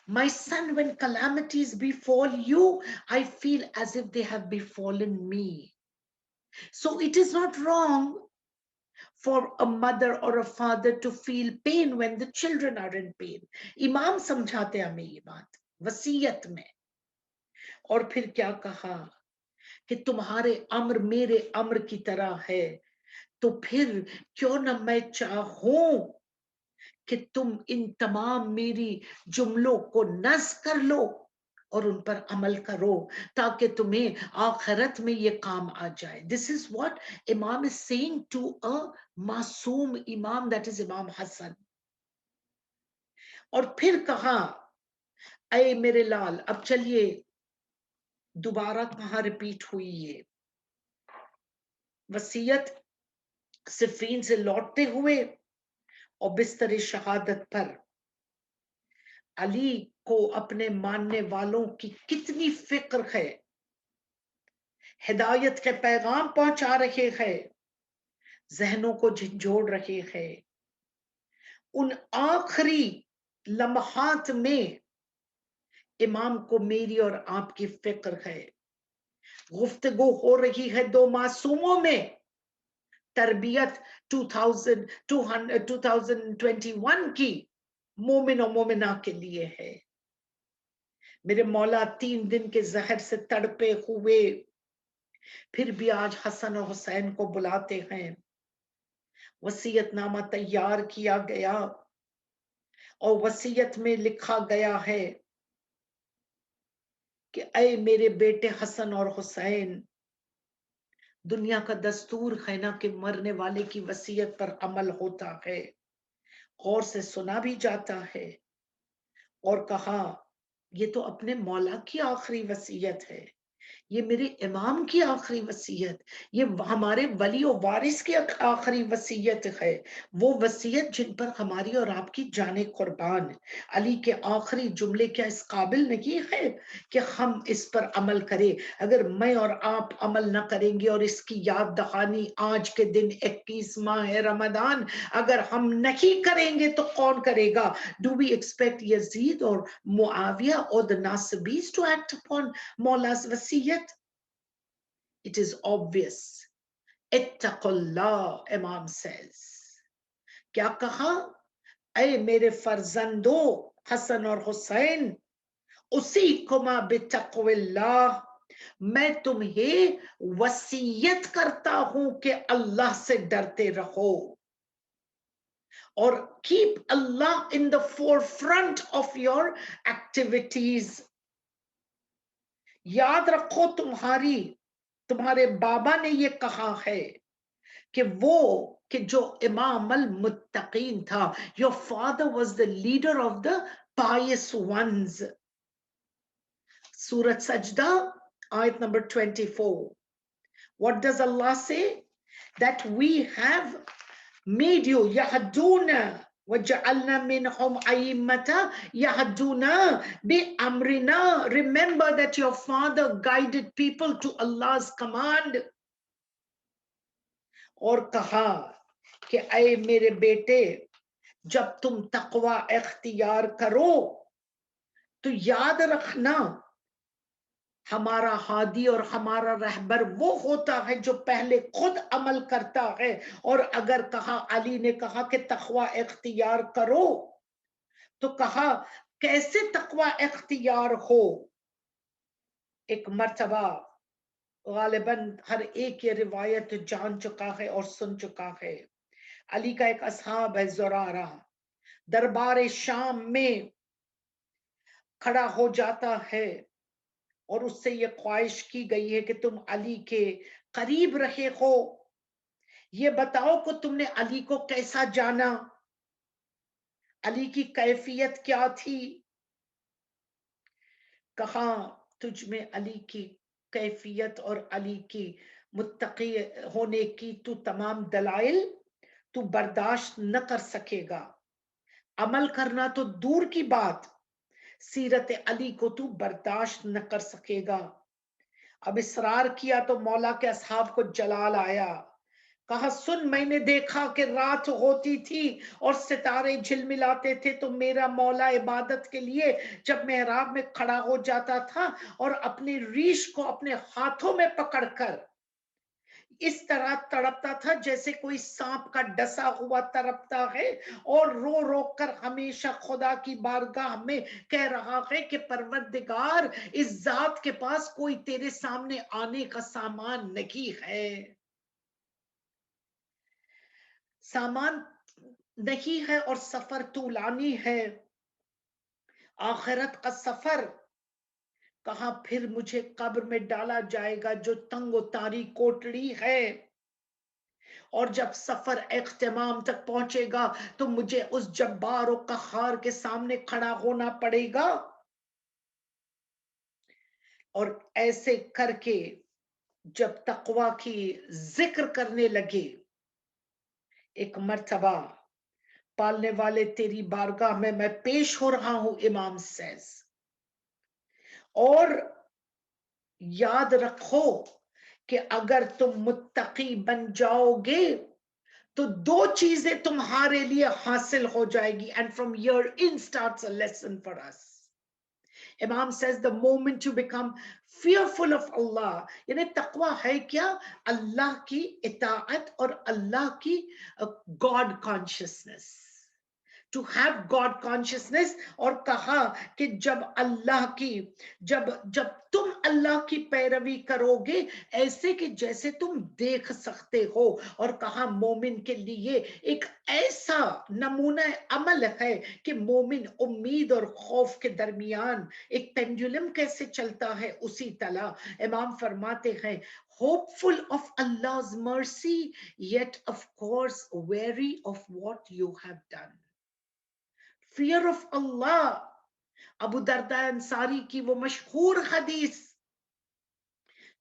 My son, when calamities befall you I feel as if they have befallen me. So it is not wrong for a mother or a father to feel pain when the children are in pain. Imam samjhate hame ye baat wasiyat mein اور پھر کیا کہا کہ تمہارے امر میرے امر کی طرح ہے، تو پھر کیوں نہ میں چاہوں کہ تم ان تمام میری جملوں کو نصب کر لو اور ان پر عمل کرو تاکہ تمہیں آخرت میں یہ کام آ جائے. This is what Imam is saying to a معصوم امام, that is امام حسن. اور پھر کہا اے میرے لال, اب چلیے دوبارہ کہاں ریپیٹ ہوئی یہ وصیت, صفین سے لوٹتے ہوئے اور بستر شہادت پر علی کو اپنے ماننے والوں کی کتنی فکر ہے, ہدایت کے پیغام پہنچا رہے ہیں, ذہنوں کو جھنجھوڑ رہے ہیں. ان آخری لمحات میں امام کو میری اور آپ کی فکر ہے. گفتگو ہو رہی ہے دو معصوموں میں, تربیت 2021 کی مومن و مومنہ کے لیے ہے. میرے مولا 3 دن کے زہر سے تڑپے ہوئے پھر بھی آج حسن اور حسین کو بلاتے ہیں. وصیت نامہ تیار کیا گیا اور وصیت میں لکھا گیا ہے کہ اے میرے بیٹے حسن اور حسین, دنیا کا دستور ہے نا کہ مرنے والے کی وصیت پر عمل ہوتا ہے, غور سے سنا بھی جاتا ہے. اور کہا یہ تو اپنے مولا کی آخری وصیت ہے, یہ میرے امام کی آخری وصیت, یہ ہمارے ولی و وارث کی آخری وصیت ہے, وہ وصیت جن پر ہماری اور آپ کی جانیں قربان. علی کے آخری جملے کیا اس قابل نہیں ہے کہ ہم اس پر عمل کریں؟ اگر میں اور آپ عمل نہ کریں گے اور اس کی یاد دہانی آج کے دن 21 ماہ رمضان اگر ہم نہیں کریں گے تو کون کرے گا؟ Do we expect Yazid or Muawiyah or the Nasibis to act upon Maula's wasiyat? It is obvious. Ittaqullah, Imam says. کیا کہا؟ اے میرے فرزندو حسن اور حسین, اُسیکما بتقوی اللہ, میں تمہیں وصیت کرتا ہوں کہ اللہ سے ڈرتے رہو اور keep Allah in the forefront of your activities. یاد رکھو تمہارے بابا نے یہ کہا ہے کہ وہ کہ جو امام المتقین تھا, your father was the leader of the pious ones. Surah Sajda, ayat number 24. What does Allah say? That we have made you yahduna وَجَعَلْنَا مِنْهُمْ أَئِمَّةً يَهْدُونَ بِأَمْرِنَا. Remember that your father guided people to Allah's command. اور کہا کہ اے میرے بیٹے, جب تم تقوی اختیار کرو تو یاد رکھنا ہمارا ہادی اور ہمارا رہبر وہ ہوتا ہے جو پہلے خود عمل کرتا ہے. اور اگر کہا, علی نے کہا کہ تقوی اختیار کرو, تو کہا کیسے تقوی اختیار ہو؟ ایک مرتبہ غالباً ہر ایک یہ روایت جان چکا ہے اور سن چکا ہے. علی کا ایک اصحاب ہے زرارہ, دربار شام میں کھڑا ہو جاتا ہے اور اس سے یہ خواہش کی گئی ہے کہ تم علی کے قریب رہے ہو, یہ بتاؤ کہ تم نے علی کو کیسا جانا, علی کی کیفیت کیا تھی؟ کہا تجھ میں علی کی کیفیت اور علی کی متقی ہونے کی تو تمام دلائل تو برداشت نہ کر سکے گا, عمل کرنا تو دور کی بات, سیرت علی کو تو برداشت نہ کر سکے گا. اب اصرار کیا تو مولا کے اصحاب کو جلال آیا. کہا سن, میں نے دیکھا کہ رات ہوتی تھی اور ستارے جھلملاتے تھے تو میرا مولا عبادت کے لیے جب محراب میں کھڑا ہو جاتا تھا اور اپنی ریش کو اپنے ہاتھوں میں پکڑ کر اس طرح تڑپتا تھا جیسے کوئی سانپ کا ڈسا ہوا تڑپتا ہے اور رو رو کر ہمیشہ خدا کی بارگاہ میں کہہ رہا ہے کہ پروردگار اس ذات کے پاس کوئی تیرے سامنے آنے کا سامان نہیں ہے، سامان نہیں ہے اور سفر طولانی ہے، آخرت کا سفر، کہاں پھر مجھے قبر میں ڈالا جائے گا جو تنگ و تاریک کوٹڑی ہے، اور جب سفر اختتام تک پہنچے گا تو مجھے اس جبار و قہار کے سامنے کھڑا ہونا پڑے گا۔ اور ایسے کر کے جب تقوی کی ذکر کرنے لگے، ایک مرتبہ پالنے والے تیری بارگاہ میں پیش ہو رہا ہوں، امام سیز، اور یاد رکھو کہ اگر تم متقی بن جاؤ گے تو دو چیزیں تمہارے لیے حاصل ہو جائے گی. And from here in starts a lesson for us. Imam says the moment you become fearful of Allah, یعنی تقوی ہے کیا؟ اللہ کی اطاعت اور اللہ کی God consciousness. To have God consciousness، اور کہا کہ جب تم اللہ کی پیروی کرو گے ایسے کہ جیسے تم دیکھ سکتے ہو، اور کہا مومن کے لیے ایک ایسا نمونہ عمل ہے کہ مومن امید اور خوف کے درمیان ایک پینڈولم کیسے چلتا ہے اسی طرح امام فرماتے ہیں hopeful of Allah's mercy yet of course wary of what you have done. Fear of Allah، ابو درداء انصاری کی وہ مشہور حدیث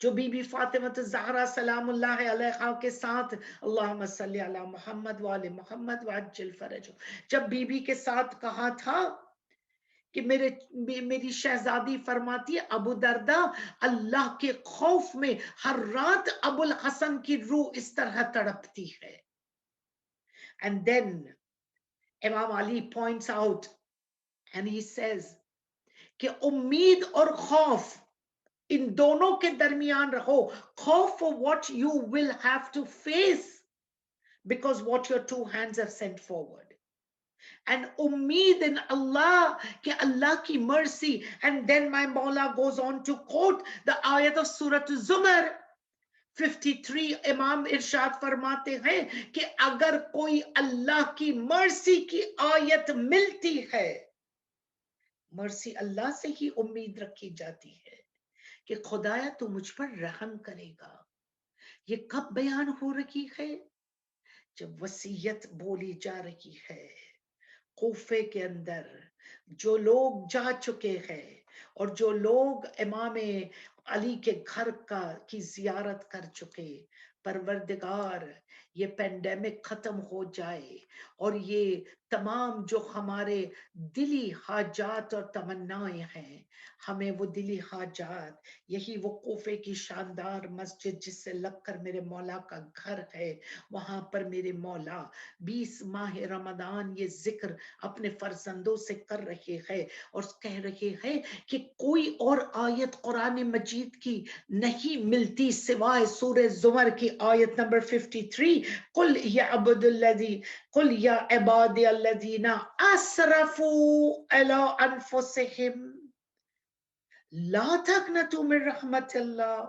جو بی بی فاطمہ الزہرا سلام اللہ علیہا کے ساتھ اللہم صلی علی محمد وآل محمد وعجل فرجہ، جب بی بی کے ساتھ کہا تھا کہ میری شہزادی فرماتی ہے ابو درداء اللہ کے خوف میں ہر رات ابو الحسن کی روح اس طرح تڑپتی ہے. And then امام علی points out and he says کہ امید اور خوف ان دونوں کے درمیان رہو. خوف for what you will have to face because what your two hands have sent forward, and امید in Allah کہ اللہ کی mercy. And then my Mawla goes on to quote the ayat of Surah Zumar 53. امام ارشاد فرماتے ہیں کہ اگر کوئی اللہ کی مرسی کی آیت ملتی ہے، مرسی اللہ سے ہی امید رکھی جاتی ہے کہ خدایا تو مجھ پر رحم کرے گا. یہ کب بیان ہو رہی ہے؟ جب وصیت بولی جا رہی ہے کوفے کے اندر، جو لوگ جا چکے ہیں اور جو لوگ امام علی کے گھر کی زیارت کر چکے، پروردگار یہ پینڈیمک ختم ہو جائے اور یہ تمام جو ہمارے دلی حاجات اور تمنائیں ہیں، ہمیں وہ دلی حاجات، یہی وہ کوفے کی شاندار مسجد جس سے لگ کر میرے مولا کا گھر ہے، وہاں پر میرے مولا 20 ماہ رمضان یہ ذکر اپنے فرزندوں سے کر رہے ہیں اور کہہ رہے ہیں کہ کوئی اور آیت قرآن مجید کی نہیں ملتی سوائے سورہ زمر کی آیت نمبر 53. قل یا عبادی الذین اسرفوا علی انفسہم لا تقنطوا من رحمت اللہ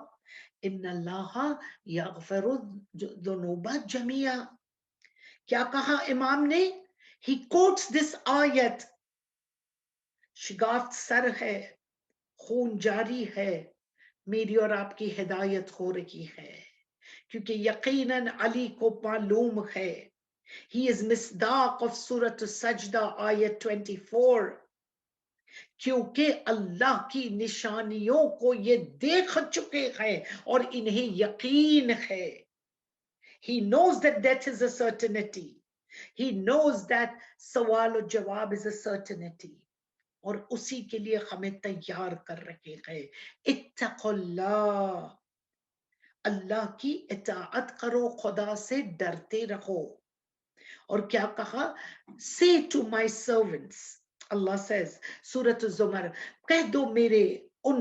ان اللہ یغفر الذنوب جميعا. کیا کہا امام نے؟ He quotes this ayat. شگافت سر ہے، خون جاری ہے، میری اور آپ کی ہدایت ہو رہی ہے کیونکہ یقیناً علی کو معلوم ہے. He is مصداق of سورۃ السجدہ آیت 24. کیونکہ اللہ کی نشانیوں کو یہ دیکھ چکے ہیں اور انہیں یقین ہے. He knows that death is a certainty. He knows that سوال و جواب is a certainty. اور اسی کے لیے ہمیں تیار کر رکھے ہیں. اتقوا اللہ، اللہ کی اطاعت کرو، خدا سے ڈرتے رہو. اور کیا کہا؟ say to my servants، Allah says سورۃ الزمر، کہہ دو میرے ان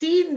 3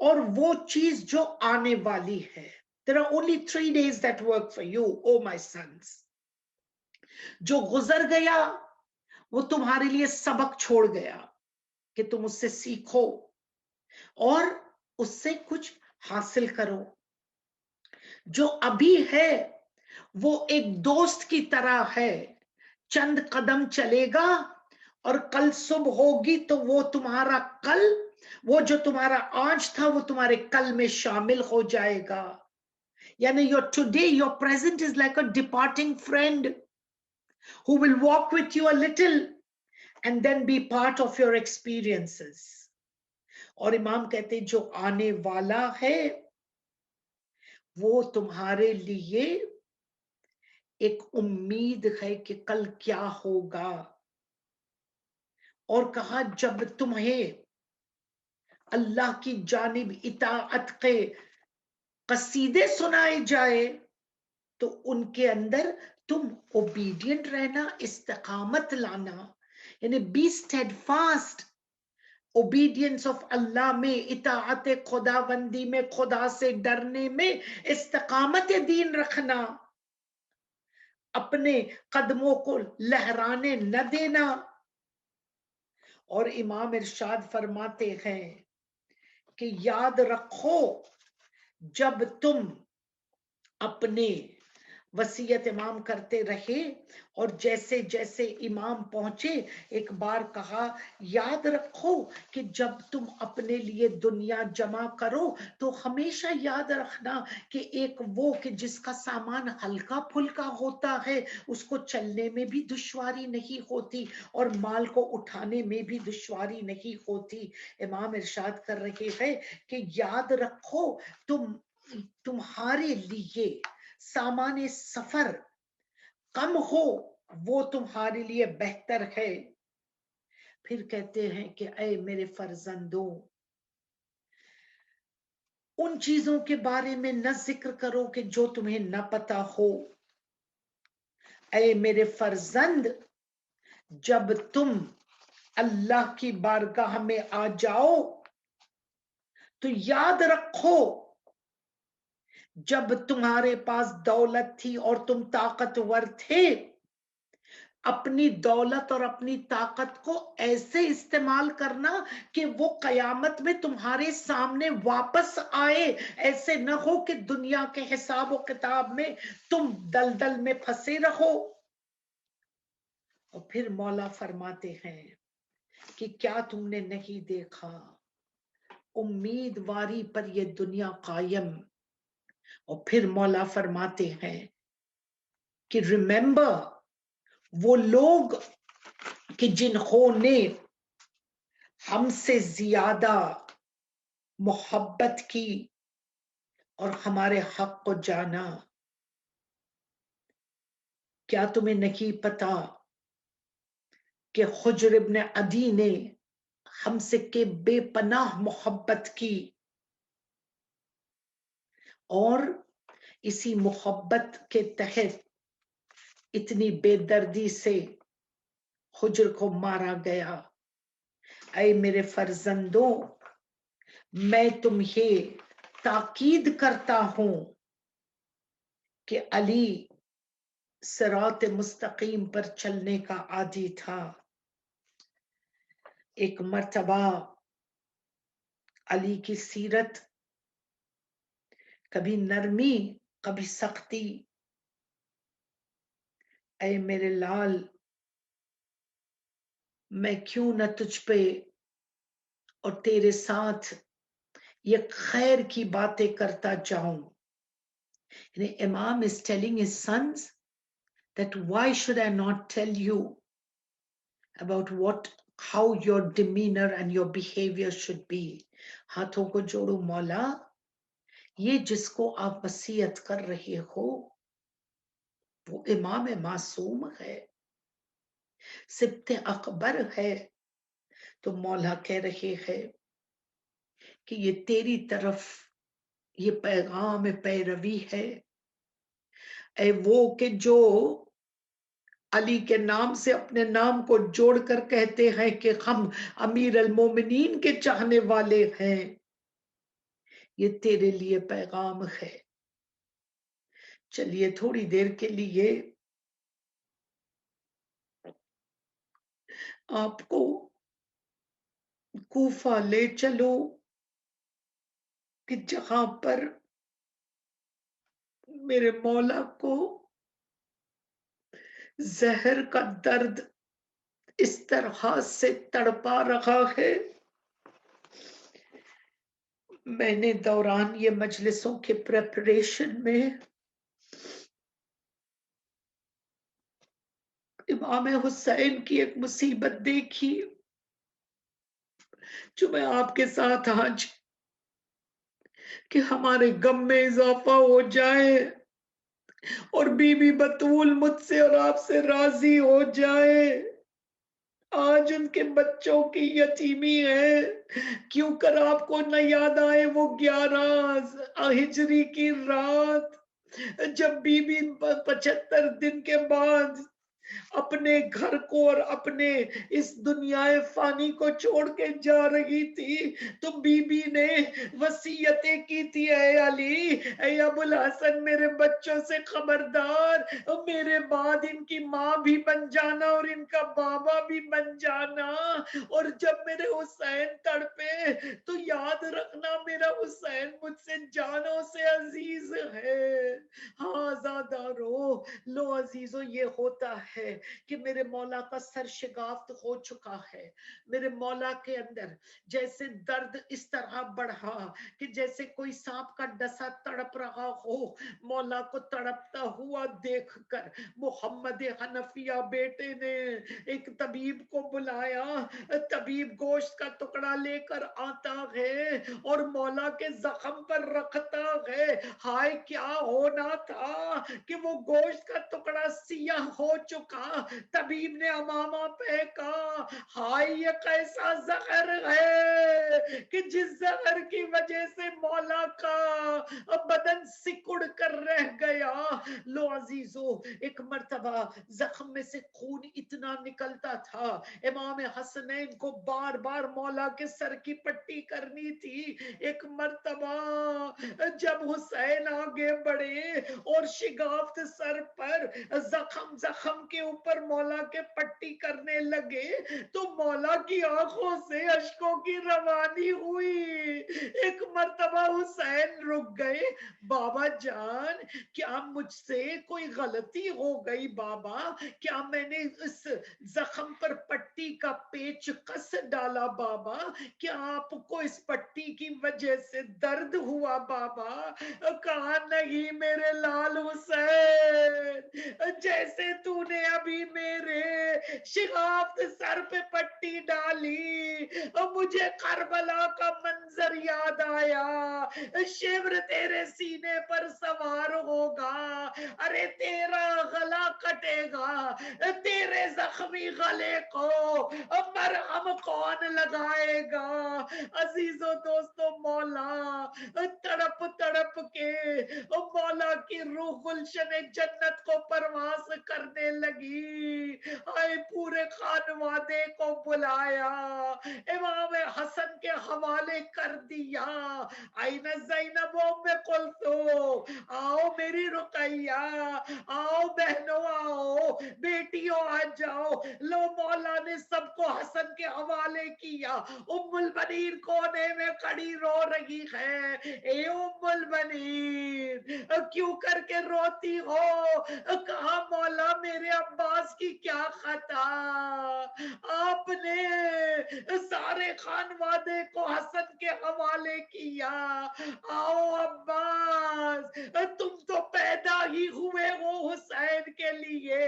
اور وہ چیز جو آنے والی ہے. There are only 3 days that work for you, oh my sons. جو گزر گیا وہ تمہارے لیے سبق چھوڑ گیا کہ تم اس سے سیکھو اور اس سے کچھ حاصل کرو. جو ابھی ہے وہ ایک دوست کی طرح ہے، چند قدم چلے گا اور کل صبح ہوگی تو وہ تمہارا کل، وہ جو تمہارا آج تھا وہ تمہارے کل میں شامل ہو جائے گا. یعنی your today, your present is like a departing friend who will walk with you a little and then be part of your experiences. اور امام کہتے جو آنے والا ہے وہ تمہارے لیے ایک امید ہے کہ کل کیا ہوگا. اور کہا جب تمہیں اللہ کی جانب اطاعت کے قصیدے سنائے جائے تو ان کے اندر تم اوبیڈینٹ رہنا، استقامت لانا، یعنی be steadfast. Obedience of Allah میں، اطاعت خدا بندی میں، خدا سے ڈرنے میں استقامت دین رکھنا، اپنے قدموں کو لہرانے نہ دینا. اور امام ارشاد فرماتے ہیں کہ یاد رکھو جب تم اپنے وصیت امام کرتے رہے اور جیسے جیسے امام پہنچے ایک بار کہا یاد رکھو کہ جب تم اپنے لیے دنیا جمع کرو تو ہمیشہ یاد رکھنا کہ ایک وہ کہ جس کا سامان ہلکا پھلکا ہوتا ہے اس کو چلنے میں بھی دشواری نہیں ہوتی اور مال کو اٹھانے میں بھی دشواری نہیں ہوتی. امام ارشاد کر رہے ہیں کہ یاد رکھو تمہارے لیے سامان سفر کم ہو وہ تمہارے لیے بہتر ہے. پھر کہتے ہیں کہ اے میرے فرزندوں ان چیزوں کے بارے میں نہ ذکر کرو کہ جو تمہیں نہ پتا ہو. اے میرے فرزند جب تم اللہ کی بارگاہ میں آ جاؤ تو یاد رکھو جب تمہارے پاس دولت تھی اور تم طاقتور تھے اپنی دولت اور اپنی طاقت کو ایسے استعمال کرنا کہ وہ قیامت میں تمہارے سامنے واپس آئے. ایسے نہ ہو کہ دنیا کے حساب و کتاب میں تم دلدل میں پھنسے رہو. اور پھر مولا فرماتے ہیں کہ کیا تم نے نہیں دیکھا امیدواری پر یہ دنیا قائم. اور پھر مولا فرماتے ہیں کہ ریممبر وہ لوگ کہ جنہوں نے ہم سے زیادہ محبت کی اور ہمارے حق کو جانا. کیا تمہیں نہیں پتا کہ حجر ابن عدی نے ہم سے کہ بے پناہ محبت کی اور اسی محبت کے تحت اتنی بے دردی سے حجر کو مارا گیا. اے میرے فرزندوں میں تمہیں تاکید کرتا ہوں کہ علی صراط مستقیم پر چلنے کا عادی تھا. ایک مرتبہ علی کی سیرت کبھی نرمی کبھی سختی. اے میرے لال میں کیوں نہ تجھ پہ اور تیرے ساتھ یہ خیر کی باتیں کرتا جاؤں. یعنی امام is telling his sons that why should I not tell you about how your demeanor and your behavior should be. ہاتھوں کو جوڑو مولا یہ جس کو آپ وصیت کر رہے ہو وہ امام معصوم ہے، سبط اکبر ہے. تو مولا کہہ رہے ہیں کہ یہ تیری طرف یہ پیغام پیروی ہے. اے وہ کہ جو علی کے نام سے اپنے نام کو جوڑ کر کہتے ہیں کہ ہم امیر المومنین کے چاہنے والے ہیں. یہ تیرے لیے پیغام ہے. چلیے تھوڑی دیر کے لیے آپ کو کوفہ لے چلو کہ جہاں پر میرے مولا کو زہر کا درد اس طرح سے تڑپا رہا ہے. میں نے دوران یہ مجلسوں کے پریپریشن میں امام حسین کی ایک مصیبت دیکھی جو میں آپ کے ساتھ آج کہ ہمارے غم میں اضافہ ہو جائے اور بی بی بطول مجھ سے اور آپ سے راضی ہو جائے. آج ان کے بچوں کی یتیمی ہے. کیوں کر آپ کو نہ یاد آئے وہ 11 ہجری کی رات جب بی بی 75 دن کے بعد اپنے گھر کو اور اپنے اس دنیا فانی کو چھوڑ کے جا رہی تھی تو بی بی نے وصیتیں کی تھی. اے علی، اے ابو الحسن، میرے بچوں سے خبردار، میرے بعد ان کی ماں بھی بن جانا اور ان کا بابا بھی بن جانا، اور جب میرے حسین تڑپے تو یاد رکھنا میرا حسین مجھ سے جانوں سے عزیز ہے. ہاں زادارو لو عزیزو، یہ ہوتا ہے کہ میرے مولا کا سر شگافت ہو چکا ہے. میرے مولا کے اندر جیسے درد اس طرح بڑھا کہ جیسے کوئی سانپ کا ڈسا تڑپ رہا ہو. مولا کو تڑپتا ہوا دیکھ کر محمد حنفیہ بیٹے نے ایک طبیب کو بلایا. طبیب گوشت کا ٹکڑا لے کر آتا ہے اور مولا کے زخم پر رکھتا ہے. ہائے کیا ہونا تھا کہ وہ گوشت کا ٹکڑا سیاہ ہو چکا. طبیب نے امامہ پھینکا. ہائے یہ کیسا زہر ہے کہ جس زہر کی وجہ سے مولا کا بدن سکڑ کر رہ گیا. لو عزیزو، ایک مرتبہ زخم میں سے خون اتنا نکلتا تھا، امام حسنین کو بار بار مولا کے سر کی پٹی کرنی تھی. ایک مرتبہ جب حسین آگے بڑھے اور شگافت سر پر زخم کے اوپر مولا کے پٹی کرنے لگے تو مولا کی آنکھوں سے اشکوں کی روانی ہوئی. ایک مرتبہ حسین رک گئے. بابا جان، کیا مجھ سے کوئی غلطی ہو گئی؟ بابا، کیا میں نے اس زخم پر پٹی کا پیچ کس ڈالا؟ بابا، کیا آپ کو اس پٹی کی وجہ سے درد ہوا؟ بابا کہا نہیں میرے لال حسین، جیسے تو نے ابھی میرے شگافت سر پہ پٹی ڈالی مجھے کربلا کا منظر یاد آیا. شبر تیرے سینے پر سوار ہوگا، ارے تیرا گلا کٹے گا، تیرے زخمی گلے کو مرہم کون لگائے گا؟ عزیزو دوستو، مولا تڑپ تڑپ کے مولا کی روح گلشن جنت کو پرواز کرنے لگی. آئے پورے خانوادے کو بلایا، امام حسن کے حوالے کر دیا. آئین زینب ام کلثوم، آؤ میری رقیہ، آؤ بہنوں، آؤ بیٹیوں، آ جاؤ. لو مولا نے سب کو حسن کے حوالے کیا. ام البنین کونے میں کھڑی رو رہی ہے. اے ام البنین، کیوں کر کے روتی ہو؟ کہا مولا میرے عباس کی کیا خطا؟ آپ نے سارے خانوادے کو حسن کے حوالے کیا. آؤ عباس، تم تو پیدا ہی ہوئے ہو حسین کے لیے،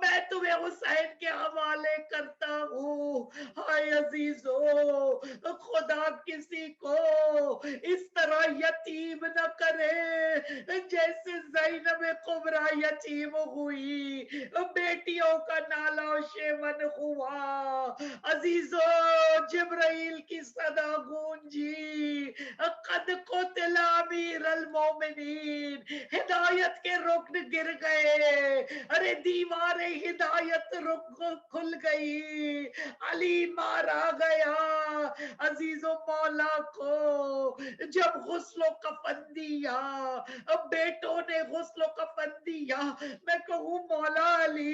میں تمہیں حسین کے حوالے کرتا ہوں. ہائے عزیزو، خدا کسی کو اس طرح یتیم نہ کرے جیسے زینب کبریٰ یتیم ہوئی، بیٹیوں کا نالا و شیون ہوا. عزیزو جبرائیل کی صدا گونجی، قد قتل امیر المومنین، ہدایت کے رکن گر گئے، ارے دیوار ہدایت رک کھل گئی، علی مارا گیا۔ عزیز و مولا کو جب غسل و کفن دیا، بیٹوں نے غسل و کفن دیا، میں کہوں مولا علی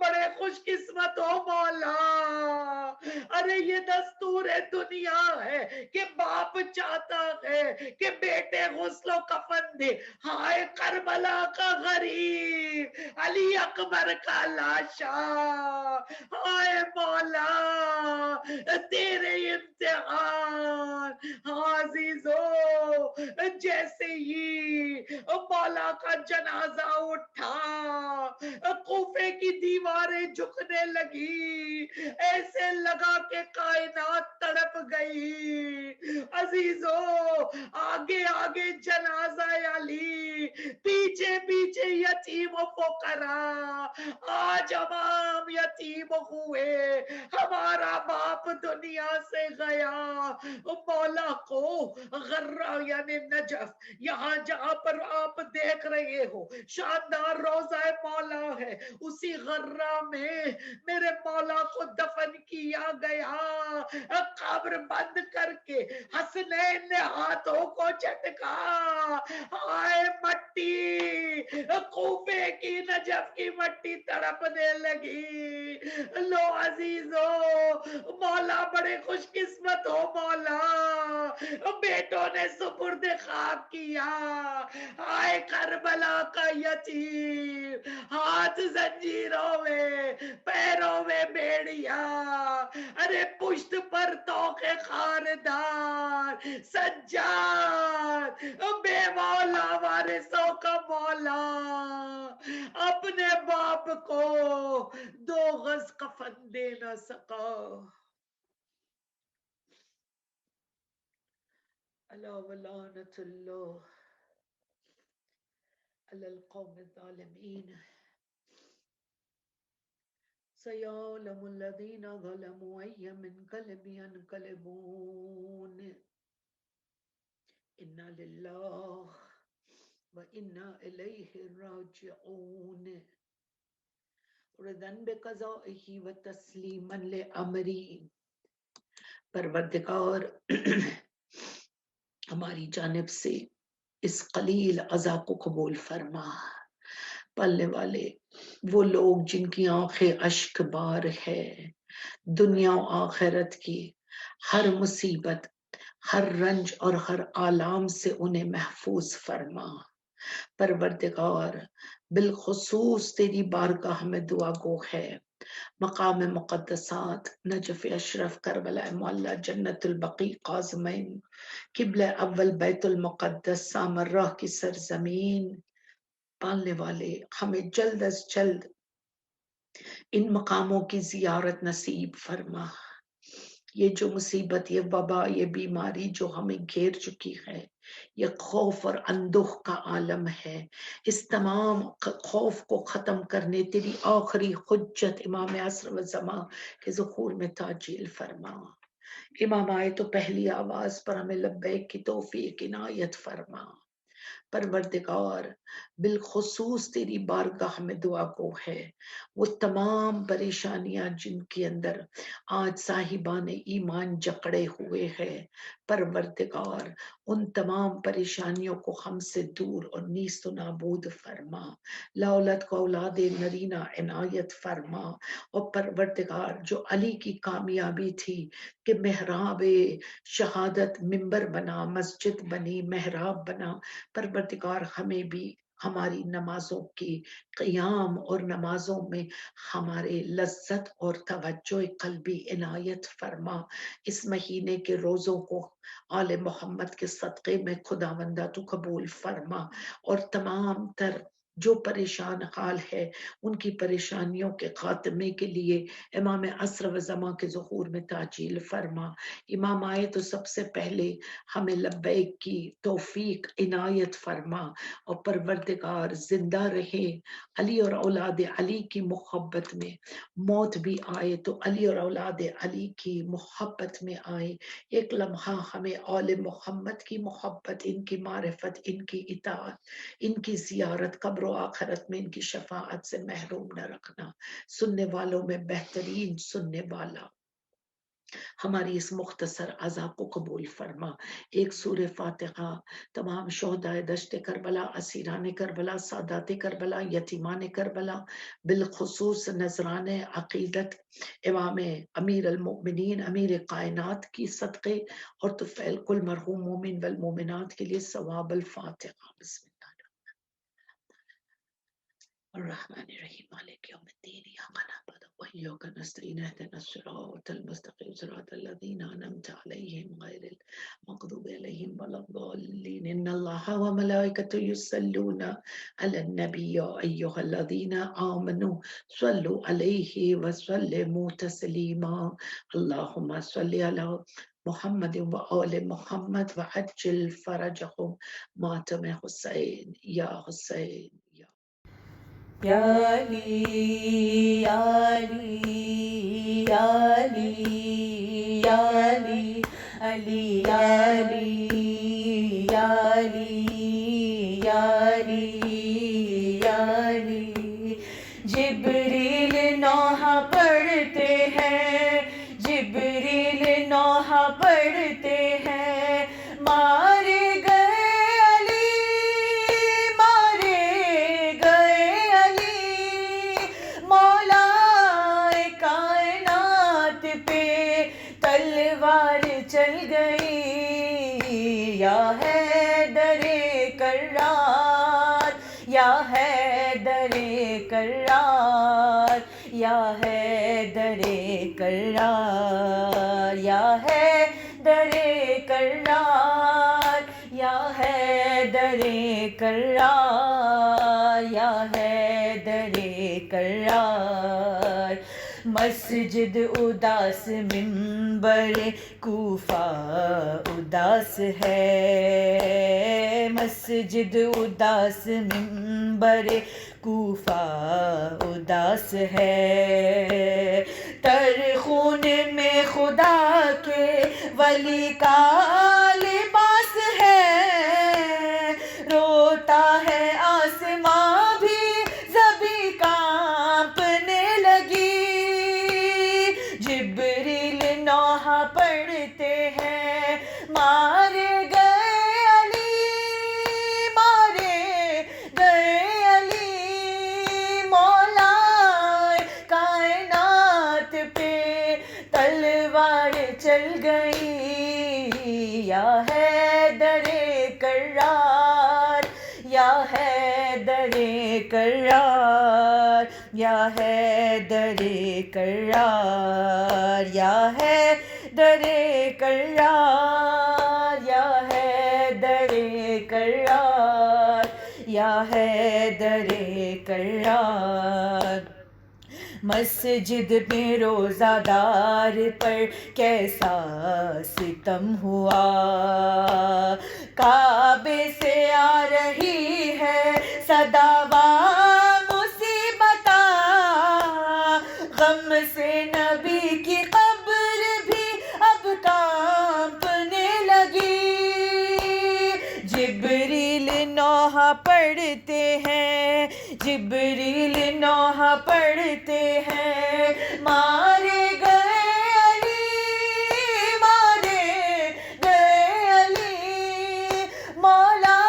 بڑے خوش قسمت ہو مولا، ارے یہ دستور دنیا ہے کہ باپ چاہتا ہے کہ بیٹے غسل و کفن دے، ہائے کربلا کا غریب علی اکبر کا لاشا، ہائے مولا تیرے امتحان، ہاں عزیزو جیسے ہی مولا کا جنازہ اٹھا، کوفے کی دیواریں جھکنے لگی، ایسے لگا کہ کائنات تڑپ گئی۔ عزیزو آگے آگے جنازہ علی، پیچھے پیچھے یتیم و فقراء، آج امام یتیم ہوئے، ہمارا باپ دنیا سے گیا۔ مولا کو غرہ یعنی نجف، یہاں جہاں پر آپ دیکھ رہے ہو شاندار روضہ مولا ہے، اسی غرہ میں میرے مولا کو دفن کیا گیا، قبر بند کر کے حسنین نے ہاتھوں کو جھٹکا، آئے مٹی کوفے کی نجف کی مٹی تڑپنے لگی۔ لو عزیزو مولا بڑے خوش قسمت ہو مولا، بیٹوں نے سپرد خاک کیا، آئے کربلا کا یتیم، ہاتھ زنجیروں میں پیروں میں بیڑیا، ارے پشت پر توق خاردار سجاد، بے مولا وارثوں کا مولا اپنے باپ کو 2 گز کفن دے نہ سکا۔ اللہ ولعنت اللہ علی القوم الظالمین، سیعلم الذین ظلموا ای منقلب ینقلبون، انا للہ و انا الیہ راجعون، رضا بقضائہ و تسلیما لامری۔ پروردگار ہماری جانب سے اس قلیل عزا کو قبول فرما۔ پلنے والے وہ لوگ جن کی آنکھیں اشک بار ہے، دنیا و آخرت کی ہر مصیبت، ہر رنج اور ہر آلام سے انہیں محفوظ فرما۔ پروردگار بالخصوص تیری بارگاہ میں دعا گو ہے، مقام مقدسات نجف اشرف کربلا معلیٰ جنت البقیع قازمین قبلہ اول بیت المقدس سامرہ کی سرزمین، پالنے والے ہمیں جلد از جلد ان مقاموں کی زیارت نصیب فرما۔ یہ جو مصیبت، یہ وبا، یہ بیماری جو ہمیں گھیر چکی ہے، یہ خوف اور اندوہ کا عالم ہے، اس تمام خوف کو ختم کرنے تیری آخری حجت امام عصر و زمان کے ظہور میں تعجیل فرما۔ امام آئے تو پہلی آواز پر ہمیں لبیک کی توفیق عنایت فرما۔ پروردگار بالخصوص تیری بارگاہ میں دعا گو ہے، وہ تمام پریشانیاں جن کے اندر آج صاحبان ایمان جکڑے ہوئے ہیں، پروردگار ان تمام پریشانیوں کو ہم سے دور اور نیست و نابود فرما، لا اولاد کو اولاد نرینہ عنایت فرما۔ اور پروردگار جو علی کی کامیابی تھی کہ محراب شہادت منبر بنا، مسجد بنی، محراب بنا، پروردگار ہمیں بھی ہماری نمازوں کی قیام اور نمازوں میں ہمارے لذت اور توجہ قلبی عنایت فرما۔ اس مہینے کے روزوں کو آل محمد کے صدقے میں خداوندہ تو قبول فرما، اور تمام تر جو پریشان حال ہے ان کی پریشانیوں کے خاتمے کے لیے امام عصر و زمان کے ظہور میں تعجیل فرما. امام آئے تو سب سے پہلے ہمیں لبیک کی توفیق عنایت فرما، اور پروردگار زندہ رہے علی اور اولاد علی کی محبت میں، موت بھی آئے تو علی اور اولاد علی کی محبت میں آئے. ایک لمحہ ہمیں آل محمد کی محبت، ان کی معرفت، ان کی اطاعت، ان کی زیارت، قبر و آخرت میں ان کی شفاعت سے محروم نہ رکھنا. سننے والوں میں بہترین سننے والا ہماری اس مختصر عزا کو قبول فرما. ایک سورہ فاتحہ تمام شہدائے دشت کربلا، اسیران کربلا، سادات کربلا، یتیمان کربلا، بالخصوص نذران عقیدت امام امیر المؤمنین امیر کائنات کی صدقے اور طفیل کل مرحوم مومن والمومنات کے لیے ثواب الفاتحہ. بسم اللہ الرحمن الرحیم مالک یوم الدین ایاک نعبد وإیاک نستعین اهدنا الصراط المستقیم صراط الذین أنعمت علیہم غیر المغضوب علیہم ولا الضالین. ان اللہ وملائکته یصلون علی النبی یا ایھا الذین آمنوا صلوا علیہ وسلموا تسلیما. اللہم صل علی محمد و آل محمد وعجل فرجهم. ماتم حسین یا حسین یا یا علی یا علی یا علی یا علی علی یا علی یا علی یا علی یا علی. جبریل نوحہ پڑھتے ہیں، جبریل نوحہ پڑھتے ہیں، مارے گئے علی، مارے گئے علی، مولا کائنات پہ تلوار چل گئی. یا حیدر کرار، یا حیدر کرار، یا حیدر کرار، یا حیدر کرار، یا حیدر کرار، یا حیدر کرار. مسجد اداس منبر کوفہ اداس ہے، مسجد اداس منبر کوفہ اداس ہے. تر خون میں خدا کے ولی کا لباس ہے، روتا ہے آسماں بھی زبی کانپنے لگی. جبریل نوحہ پڑھتے ہیں، مارے گئے علی، مارے گئے علی، مولا کائنات پہ تلوار چل گئی. یا حیدر کرار، یا حیدر کرار، یا حیدر کرار، یا حیدر کرار، یا حیدر کرار، یا حیدر کرار. مسجد میں روزہ دار پر کیسا ستم ہوا، کعبے سے آ رہی ہے صدا و مصیبت، غم سے نبی کی قبر بھی اب کانپنے لگی. جبریل نوحہ پڑھتے ہیں، جبریل نوحہ پڑھتے ہیں، مارے گئے علی، مارے گئے علی، مولا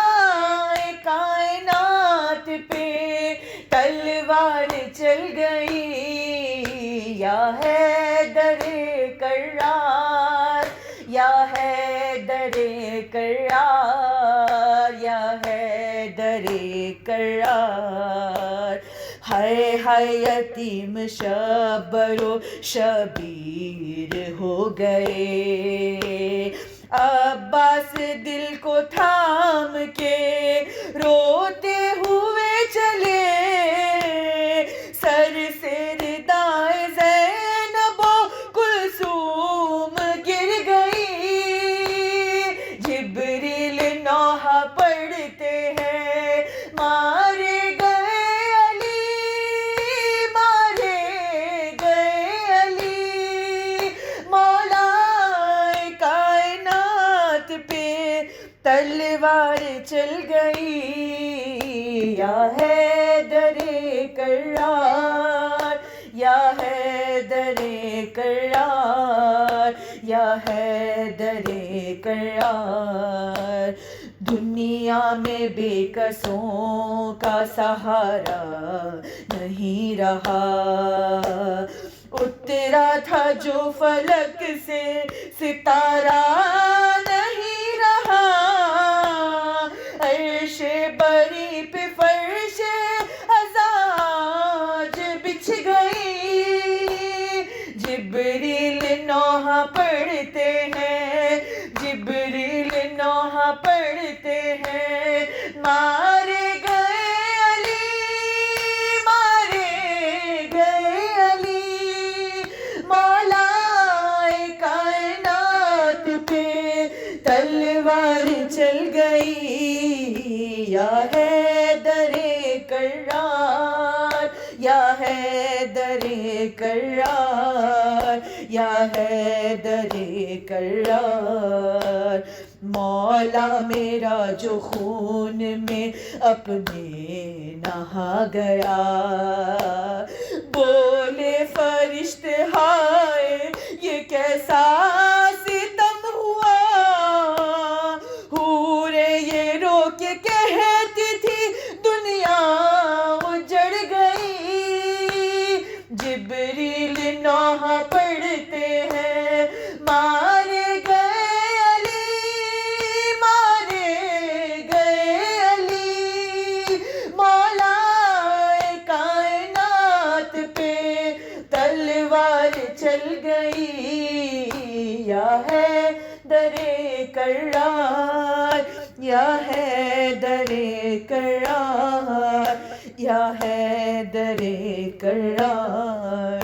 کائنات پہ تلوار چل گئی. یا حیدر کرار، یا حیدر کرار، یا حیدر کرار. ہائے ہائے یتیم شبر و شبیر ہو گئے، عباس دل کو تھام کے روتے ہوئے چلے. تلوار چل گئی یا حیدر کرار، یا حیدر کرار، یا حیدر کرار۔ دنیا میں بے کسوں کا سہارا نہیں رہا، اترا تھا جو فلک سے ستارہ نہیں رہا، عرش بری پہ فرش ازاج بچھ گئی، جبریل نوح پڑھتے ہیں، جبریل نوح پڑھتے ہیں، مارے گئے علی، مارے گئے علی، مولا کائنات پہ تلوار چل گئی یا حیدر کرار، یا حیدر کرار، یا حیدر کرار۔ مولا میرا جو خون میں اپنے نہا گیا، بولے فرشتے ہائے یہ کیسا ستم ہوا، حوریں یہ رو کے کہتی تھی دنیا اجڑ گئی، جبریل نوح پڑھتے ہیں، مارے گئے علی، مارے گئے علی، مولا کائنات پہ تلوار چل گئی یا حیدر کرار، یا حیدر کرار، یا حیدر کرار۔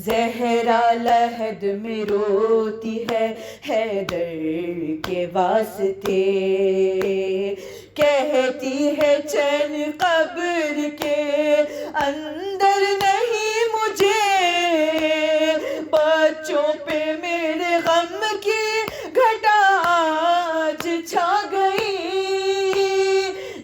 زہرا لحد میں روتی ہے حیدر کے واسطے، کہتی ہے چین قبر کے اندر نہیں مجھے، بچوں پہ میرے غم کی گھٹا آج چھا گئی،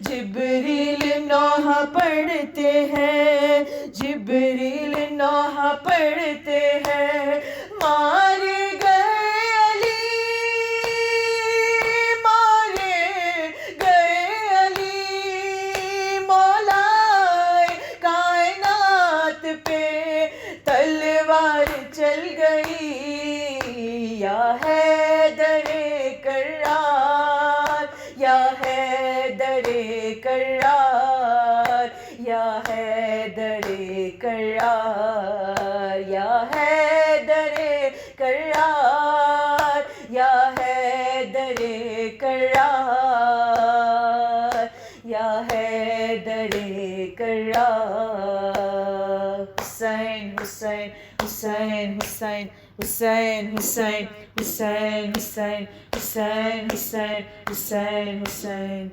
جبریل نوح پڑھتے ہیں، جبریل نوح پڑھتے ہیں، مارے گئے علی، مارے گئے علی، مولا کائنات پہ تلوار چل گئی یا حیدر کرار، یا حیدر کرار، یا حیدر کرار، یا حیدر کرار، یا حیدر کرار، یا حیدر کرار۔ حسین حسین حسین حسین حسین حسین حسین حسین حسین حسین حسین حسین